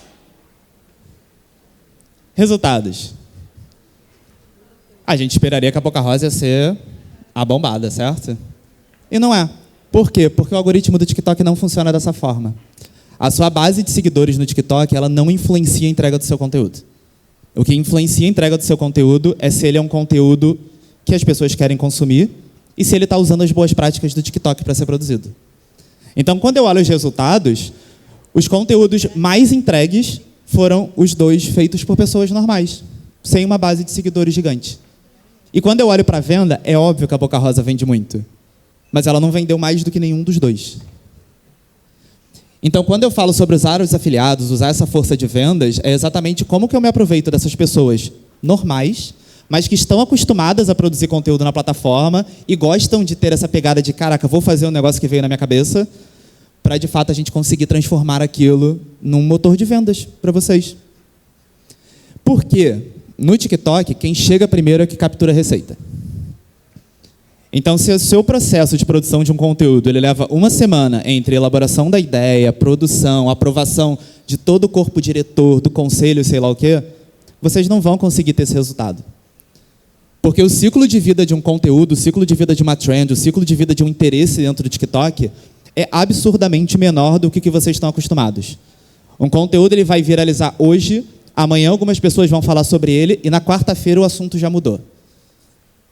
Resultados. A gente esperaria que a Boca Rosa ia ser a bombada, certo? E não é. Por quê? Porque o algoritmo do TikTok não funciona dessa forma. A sua base de seguidores no TikTok, ela não influencia a entrega do seu conteúdo. O que influencia a entrega do seu conteúdo é se ele é um conteúdo que as pessoas querem consumir e se ele está usando as boas práticas do TikTok para ser produzido. Então, quando eu olho os resultados, os conteúdos mais entregues foram os 2 feitos por pessoas normais, sem uma base de seguidores gigante. E quando eu olho para a venda, é óbvio que a Boca Rosa vende muito. Mas ela não vendeu mais do que nenhum dos 2. Então, quando eu falo sobre usar os afiliados, usar essa força de vendas, é exatamente como que eu me aproveito dessas pessoas normais, mas que estão acostumadas a produzir conteúdo na plataforma e gostam de ter essa pegada de, caraca, vou fazer um negócio que veio na minha cabeça, para, de fato, a gente conseguir transformar aquilo num motor de vendas para vocês. Por quê? No TikTok, quem chega primeiro é que captura a receita. Então, se o seu processo de produção de um conteúdo ele leva uma semana entre elaboração da ideia, produção, aprovação de todo o corpo diretor, do conselho, sei lá o quê, vocês não vão conseguir ter esse resultado. Porque o ciclo de vida de um conteúdo, o ciclo de vida de uma trend, o ciclo de vida de um interesse dentro do TikTok é absurdamente menor do que vocês estão acostumados. Um conteúdo ele vai viralizar hoje, amanhã algumas pessoas vão falar sobre ele e na quarta-feira o assunto já mudou.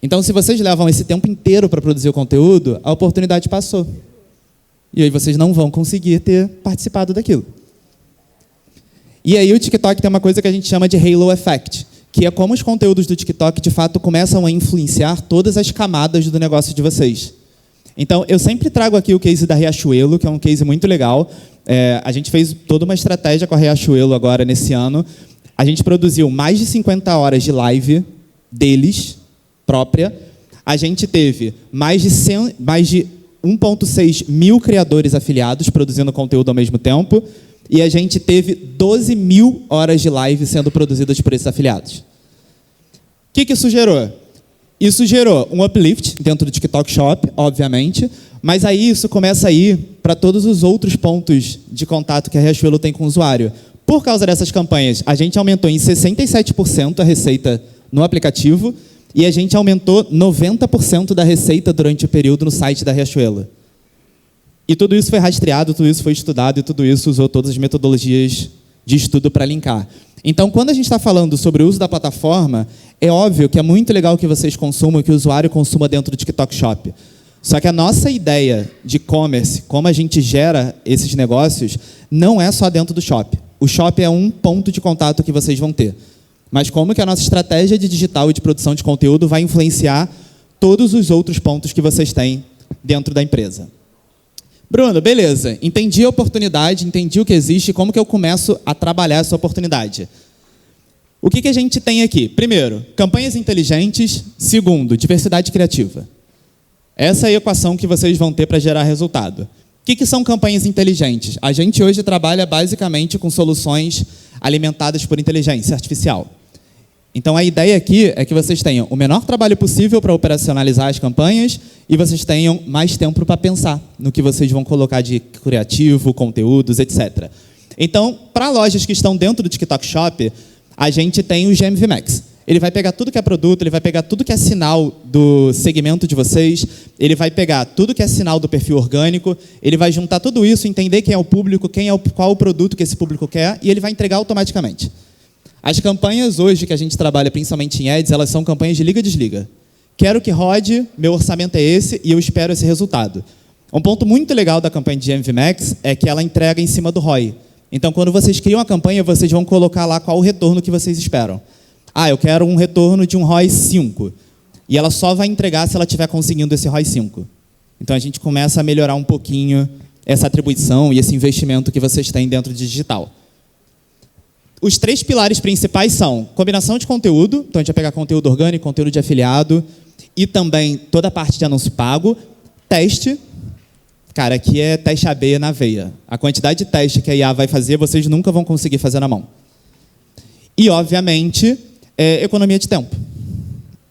Então, se vocês levam esse tempo inteiro para produzir o conteúdo, a oportunidade passou. E aí vocês não vão conseguir ter participado daquilo. E aí o TikTok tem uma coisa que a gente chama de Halo Effect, que é como os conteúdos do TikTok, de fato, começam a influenciar todas as camadas do negócio de vocês. Então, eu sempre trago aqui o case da Riachuelo, que é um case muito legal. A gente fez toda uma estratégia com a Riachuelo agora, nesse ano. A gente produziu mais de 50 horas de live deles, própria. A gente teve mais de 1,6 mil criadores afiliados produzindo conteúdo ao mesmo tempo e a gente teve 12 mil horas de live sendo produzidas por esses afiliados. O que isso gerou? Isso gerou um uplift dentro do TikTok Shop, obviamente, mas aí isso começa a ir para todos os outros pontos de contato que a Riachuelo tem com o usuário. Por causa dessas campanhas, a gente aumentou em 67% a receita no aplicativo e a gente aumentou 90% da receita durante o período no site da Riachuelo. E tudo isso foi rastreado, tudo isso foi estudado e tudo isso usou todas as metodologias de estudo para linkar. Então, quando a gente está falando sobre o uso da plataforma, é óbvio que é muito legal que vocês consumam, que o usuário consuma dentro do TikTok Shop. Só que a nossa ideia de e-commerce, como a gente gera esses negócios, não é só dentro do Shop. O Shop é um ponto de contato que vocês vão ter. Mas como que a nossa estratégia de digital e de produção de conteúdo vai influenciar todos os outros pontos que vocês têm dentro da empresa. Bruno, beleza. Entendi a oportunidade, entendi o que existe, como que eu começo a trabalhar essa oportunidade. O que a gente tem aqui? Primeiro, campanhas inteligentes. Segundo, diversidade criativa. Essa é a equação que vocês vão ter para gerar resultado. O que são campanhas inteligentes? A gente hoje trabalha basicamente com soluções alimentadas por inteligência artificial. Então, a ideia aqui é que vocês tenham o menor trabalho possível para operacionalizar as campanhas e vocês tenham mais tempo para pensar no que vocês vão colocar de criativo, conteúdos, etc. Então, para lojas que estão dentro do TikTok Shop, a gente tem o GMV Max. Ele vai pegar tudo que é produto, ele vai pegar tudo que é sinal do segmento de vocês, ele vai pegar tudo que é sinal do perfil orgânico, ele vai juntar tudo isso, entender quem é o público, qual o produto que esse público quer, e ele vai entregar automaticamente. As campanhas hoje que a gente trabalha, principalmente em ads, elas são campanhas de liga-desliga. Quero que rode, meu orçamento é esse e eu espero esse resultado. Um ponto muito legal da campanha de GMV Max é que ela entrega em cima do ROI. Então, quando vocês criam a campanha, vocês vão colocar lá qual o retorno que vocês esperam. Eu quero um retorno de um ROI 5. E ela só vai entregar se ela estiver conseguindo esse ROI 5. Então, a gente começa a melhorar um pouquinho essa atribuição e esse investimento que vocês têm dentro do digital. Os 3 pilares principais são combinação de conteúdo, então a gente vai pegar conteúdo orgânico, conteúdo de afiliado, e também toda a parte de anúncio pago, teste. Cara, aqui é teste AB na veia. A quantidade de teste que a IA vai fazer, vocês nunca vão conseguir fazer na mão. E, obviamente, economia de tempo.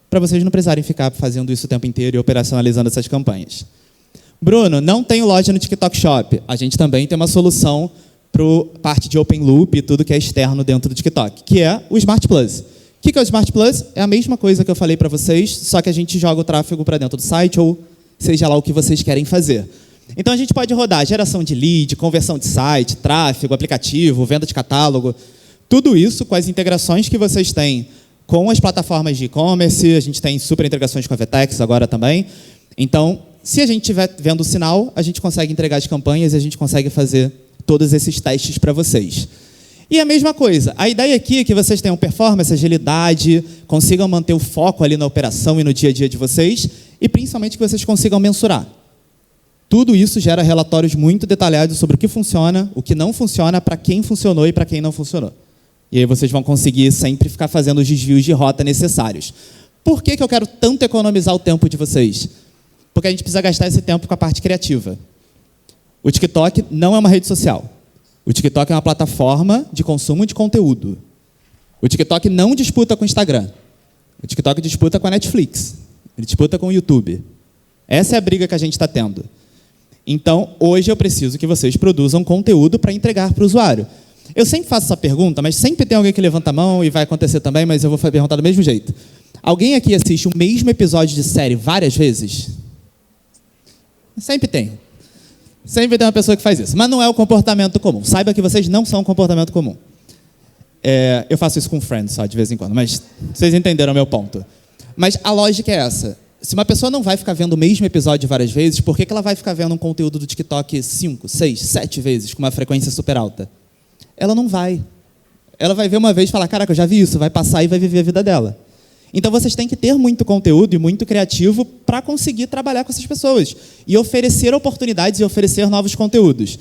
Para vocês não precisarem ficar fazendo isso o tempo inteiro e operacionalizando essas campanhas. Bruno, não tenho loja no TikTok Shop. A gente também tem uma solução para a parte de Open Loop e tudo que é externo dentro do TikTok, que é o Smart Plus. O que é o Smart Plus? É a mesma coisa que eu falei para vocês, só que a gente joga o tráfego para dentro do site ou seja lá o que vocês querem fazer. Então, a gente pode rodar geração de lead, conversão de site, tráfego, aplicativo, venda de catálogo. Tudo isso com as integrações que vocês têm com as plataformas de e-commerce. A gente tem super integrações com a Vtex agora também. Então, se a gente estiver vendo o sinal, a gente consegue entregar as campanhas e a gente consegue fazer todos esses testes para vocês. E a mesma coisa, a ideia aqui é que vocês tenham performance, agilidade, consigam manter o foco ali na operação e no dia a dia de vocês e principalmente que vocês consigam mensurar. Tudo isso gera relatórios muito detalhados sobre o que funciona, o que não funciona, para quem funcionou e para quem não funcionou. E aí vocês vão conseguir sempre ficar fazendo os desvios de rota necessários. Por que eu quero tanto economizar o tempo de vocês? Porque a gente precisa gastar esse tempo com a parte criativa. O TikTok não é uma rede social. O TikTok é uma plataforma de consumo de conteúdo. O TikTok não disputa com o Instagram. O TikTok disputa com a Netflix. Ele disputa com o YouTube. Essa é a briga que a gente está tendo. Então, hoje eu preciso que vocês produzam conteúdo para entregar para o usuário. Eu sempre faço essa pergunta, mas sempre tem alguém que levanta a mão e vai acontecer também, mas eu vou perguntar do mesmo jeito. Alguém aqui assiste o mesmo episódio de série várias vezes? Sempre tem. Sempre tem uma pessoa que faz isso. Mas não é o comportamento comum. Saiba que vocês não são um comportamento comum. Eu faço isso com Friends só de vez em quando, mas vocês entenderam o meu ponto. Mas a lógica é essa. Se uma pessoa não vai ficar vendo o mesmo episódio várias vezes, por que ela vai ficar vendo um conteúdo do TikTok 5, 6, 7 vezes, com uma frequência super alta? Ela não vai. Ela vai ver uma vez e falar, caraca, eu já vi isso, vai passar e vai viver a vida dela. Então, vocês têm que ter muito conteúdo e muito criativo para conseguir trabalhar com essas pessoas e oferecer oportunidades e oferecer novos conteúdos.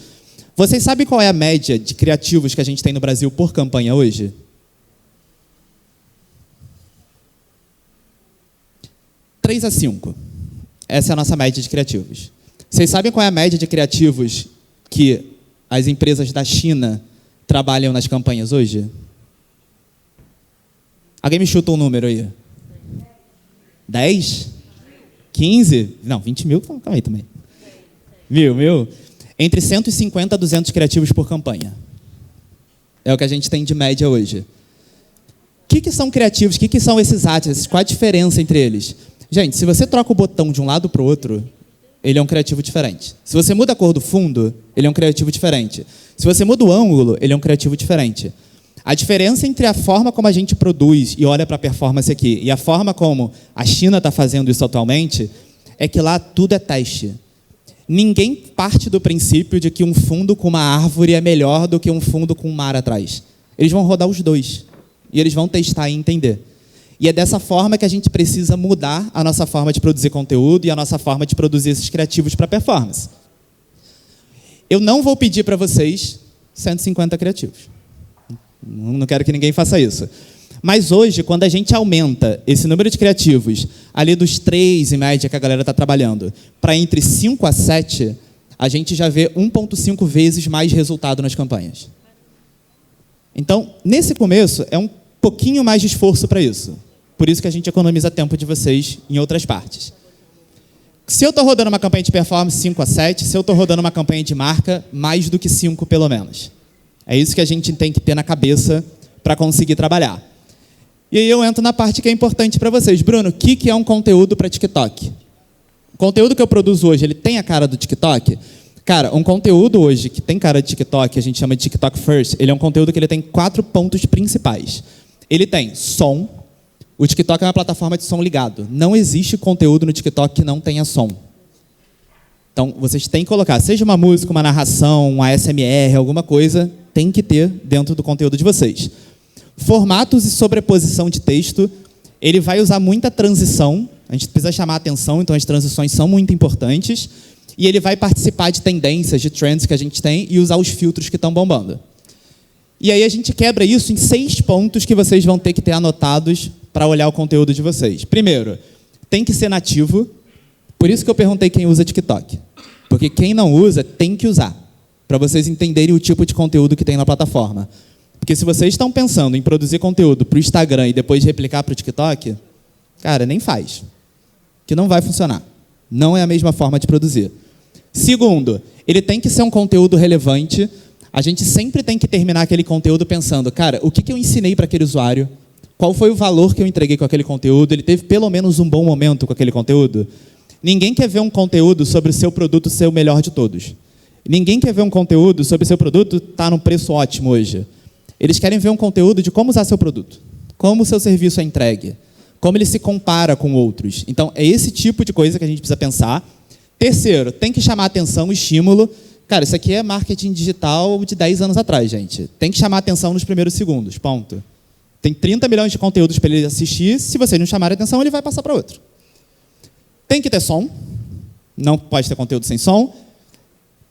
Vocês sabem qual é a média de criativos que a gente tem no Brasil por campanha hoje? 3 a 5. Essa é a nossa média de criativos. Vocês sabem qual é a média de criativos que as empresas da China trabalham nas campanhas hoje? Alguém me chuta um número aí? 10? 15? Não, 20 mil? Calma aí também. Mil? Entre 150 a 200 criativos por campanha. É o que a gente tem de média hoje. O que são criativos? O que são esses artes? Qual a diferença entre eles? Gente, se você troca o botão de um lado para o outro, ele é um criativo diferente. Se você muda a cor do fundo, ele é um criativo diferente. Se você muda o ângulo, ele é um criativo diferente. A diferença entre a forma como a gente produz e olha para a performance aqui e a forma como a China está fazendo isso atualmente é que lá tudo é teste. Ninguém parte do princípio de que um fundo com uma árvore é melhor do que um fundo com um mar atrás. Eles vão rodar os dois e eles vão testar e entender. E é dessa forma que a gente precisa mudar a nossa forma de produzir conteúdo e a nossa forma de produzir esses criativos para performance. Eu não vou pedir para vocês 150 criativos. Não quero que ninguém faça isso. Mas hoje, quando a gente aumenta esse número de criativos, ali dos 3, em média, que a galera está trabalhando, para entre 5 a 7, a gente já vê 1,5 vezes mais resultado nas campanhas. Então, nesse começo, é um pouquinho mais de esforço para isso. Por isso que a gente economiza tempo de vocês em outras partes. Se eu estou rodando uma campanha de performance 5 a 7, se eu estou rodando uma campanha de marca, mais do que 5 pelo menos. É isso que a gente tem que ter na cabeça para conseguir trabalhar. E aí eu entro na parte que é importante para vocês. Bruno, o que é um conteúdo para TikTok? O conteúdo que eu produzo hoje, ele tem a cara do TikTok? Cara, um conteúdo hoje que tem cara de TikTok, a gente chama de TikTok First, ele é um conteúdo que ele tem 4 pontos principais. Ele tem som. O TikTok é uma plataforma de som ligado. Não existe conteúdo no TikTok que não tenha som. Então, vocês têm que colocar, seja uma música, uma narração, um ASMR, alguma coisa, tem que ter dentro do conteúdo de vocês. Formatos e sobreposição de texto, ele vai usar muita transição, a gente precisa chamar a atenção, então as transições são muito importantes, e ele vai participar de tendências, de trends que a gente tem e usar os filtros que estão bombando. E aí a gente quebra isso em 6 pontos que vocês vão ter que ter anotados para olhar o conteúdo de vocês. Primeiro, tem que ser nativo. Por isso que eu perguntei quem usa TikTok. Porque quem não usa, tem que usar. Para vocês entenderem o tipo de conteúdo que tem na plataforma. Porque se vocês estão pensando em produzir conteúdo para o Instagram e depois replicar para o TikTok, cara, nem faz. Que não vai funcionar. Não é a mesma forma de produzir. Segundo, ele tem que ser um conteúdo relevante. A gente sempre tem que terminar aquele conteúdo pensando, cara, o que eu ensinei para aquele usuário? Qual foi o valor que eu entreguei com aquele conteúdo? Ele teve pelo menos um bom momento com aquele conteúdo? Ninguém quer ver um conteúdo sobre o seu produto ser o melhor de todos. Ninguém quer ver um conteúdo sobre o seu produto estar num preço ótimo hoje. Eles querem ver um conteúdo de como usar seu produto, como o seu serviço é entregue, como ele se compara com outros. Então, é esse tipo de coisa que a gente precisa pensar. Terceiro, tem que chamar atenção, estímulo. Cara, isso aqui é marketing digital de 10 anos atrás, gente. Tem que chamar atenção nos primeiros segundos, ponto. Tem 30 milhões de conteúdos para ele assistir. Se vocês não chamarem atenção, ele vai passar para outro. Tem que ter som. Não pode ter conteúdo sem som.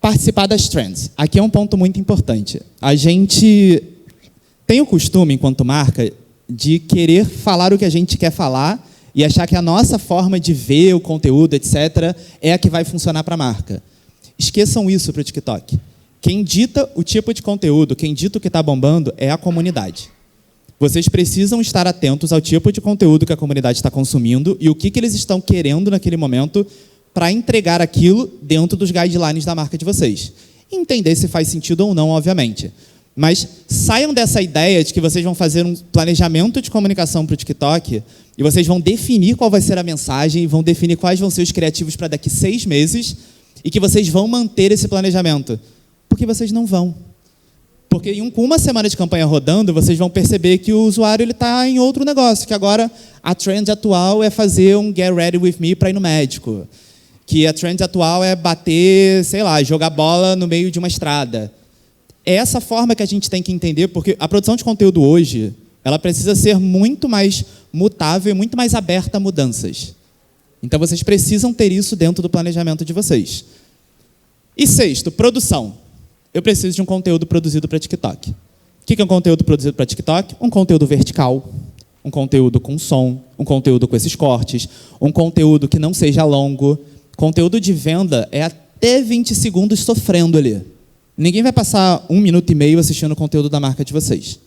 Participar das trends. Aqui é um ponto muito importante. A gente tem o costume, enquanto marca, de querer falar o que a gente quer falar e achar que a nossa forma de ver o conteúdo, etc., é a que vai funcionar para a marca. Esqueçam isso para o TikTok. Quem dita o tipo de conteúdo, quem dita o que está bombando, é a comunidade. Vocês precisam estar atentos ao tipo de conteúdo que a comunidade está consumindo e o que eles estão querendo naquele momento para entregar aquilo dentro dos guidelines da marca de vocês. E entender se faz sentido ou não, obviamente. Mas saiam dessa ideia de que vocês vão fazer um planejamento de comunicação para o TikTok e vocês vão definir qual vai ser a mensagem, vão definir quais vão ser os criativos para daqui 6 meses e que vocês vão manter esse planejamento. Porque vocês não vão. Porque com uma semana de campanha rodando, vocês vão perceber que o usuário está em outro negócio, que agora a trend atual é fazer um Get Ready With Me para ir no médico. Que a trend atual é bater, sei lá, jogar bola no meio de uma estrada. É essa forma que a gente tem que entender, porque a produção de conteúdo hoje, ela precisa ser muito mais mutável e muito mais aberta a mudanças. Então, vocês precisam ter isso dentro do planejamento de vocês. E sexto, produção. Eu preciso de um conteúdo produzido para TikTok. O que é um conteúdo produzido para TikTok? Um conteúdo vertical, um conteúdo com som, um conteúdo com esses cortes, um conteúdo que não seja longo. Conteúdo de venda é até 20 segundos sofrendo ali. Ninguém vai passar 1 minuto e meio assistindo o conteúdo da marca de vocês.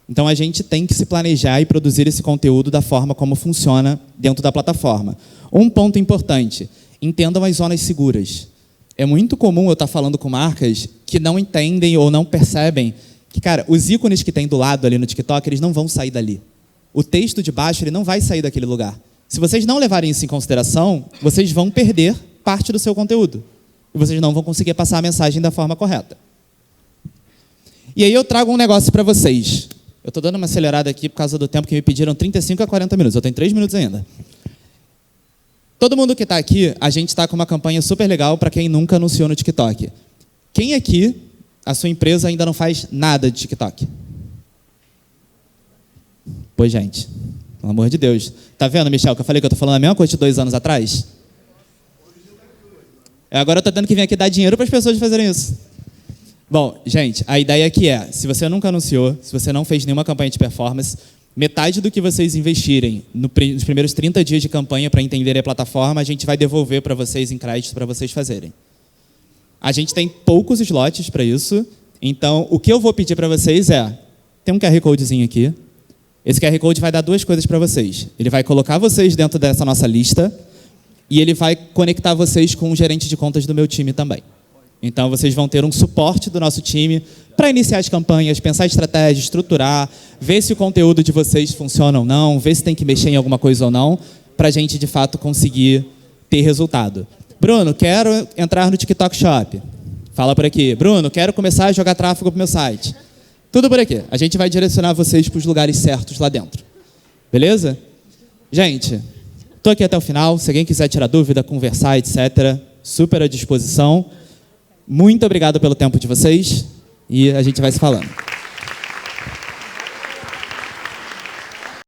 Então, a gente tem que se planejar e produzir esse conteúdo da forma como funciona dentro da plataforma. Um ponto importante, entendam as zonas seguras. É muito comum eu estar falando com marcas que não entendem ou não percebem que, cara, os ícones que tem do lado ali no TikTok, eles não vão sair dali. O texto de baixo, ele não vai sair daquele lugar. Se vocês não levarem isso em consideração, vocês vão perder parte do seu conteúdo. E vocês não vão conseguir passar a mensagem da forma correta. E aí eu trago um negócio para vocês. Eu estou dando uma acelerada aqui por causa do tempo que me pediram 35 a 40 minutos. Eu tenho 3 minutos ainda. Todo mundo que está aqui, a gente está com uma campanha super legal para quem nunca anunciou no TikTok. Quem aqui, a sua empresa ainda não faz nada de TikTok? Pois, gente, pelo amor de Deus. Tá vendo, Michel, que eu falei que eu estou falando a mesma coisa de 2 anos atrás? Agora eu estou tendo que vir aqui dar dinheiro para as pessoas fazerem isso. Bom, gente, a ideia aqui é, se você nunca anunciou, se você não fez nenhuma campanha de performance, metade do que vocês investirem nos primeiros 30 dias de campanha para entenderem a plataforma, a gente vai devolver para vocês em crédito para vocês fazerem. A gente tem poucos slots para isso, então o que eu vou pedir para vocês é, tem um QR Codezinho aqui, esse QR Code vai dar 2 coisas para vocês. Ele vai colocar vocês dentro dessa nossa lista e ele vai conectar vocês com o gerente de contas do meu time também. Então, vocês vão ter um suporte do nosso time para iniciar as campanhas, pensar estratégia, estruturar, ver se o conteúdo de vocês funciona ou não, ver se tem que mexer em alguma coisa ou não, para a gente, de fato, conseguir ter resultado. Bruno, quero entrar no TikTok Shop. Fala por aqui. Bruno, quero começar a jogar tráfego para o meu site. Tudo por aqui. A gente vai direcionar vocês para os lugares certos lá dentro. Beleza? Gente, estou aqui até o final. Se alguém quiser tirar dúvida, conversar, etc., super à disposição. Muito obrigado pelo tempo de vocês e a gente vai se falando.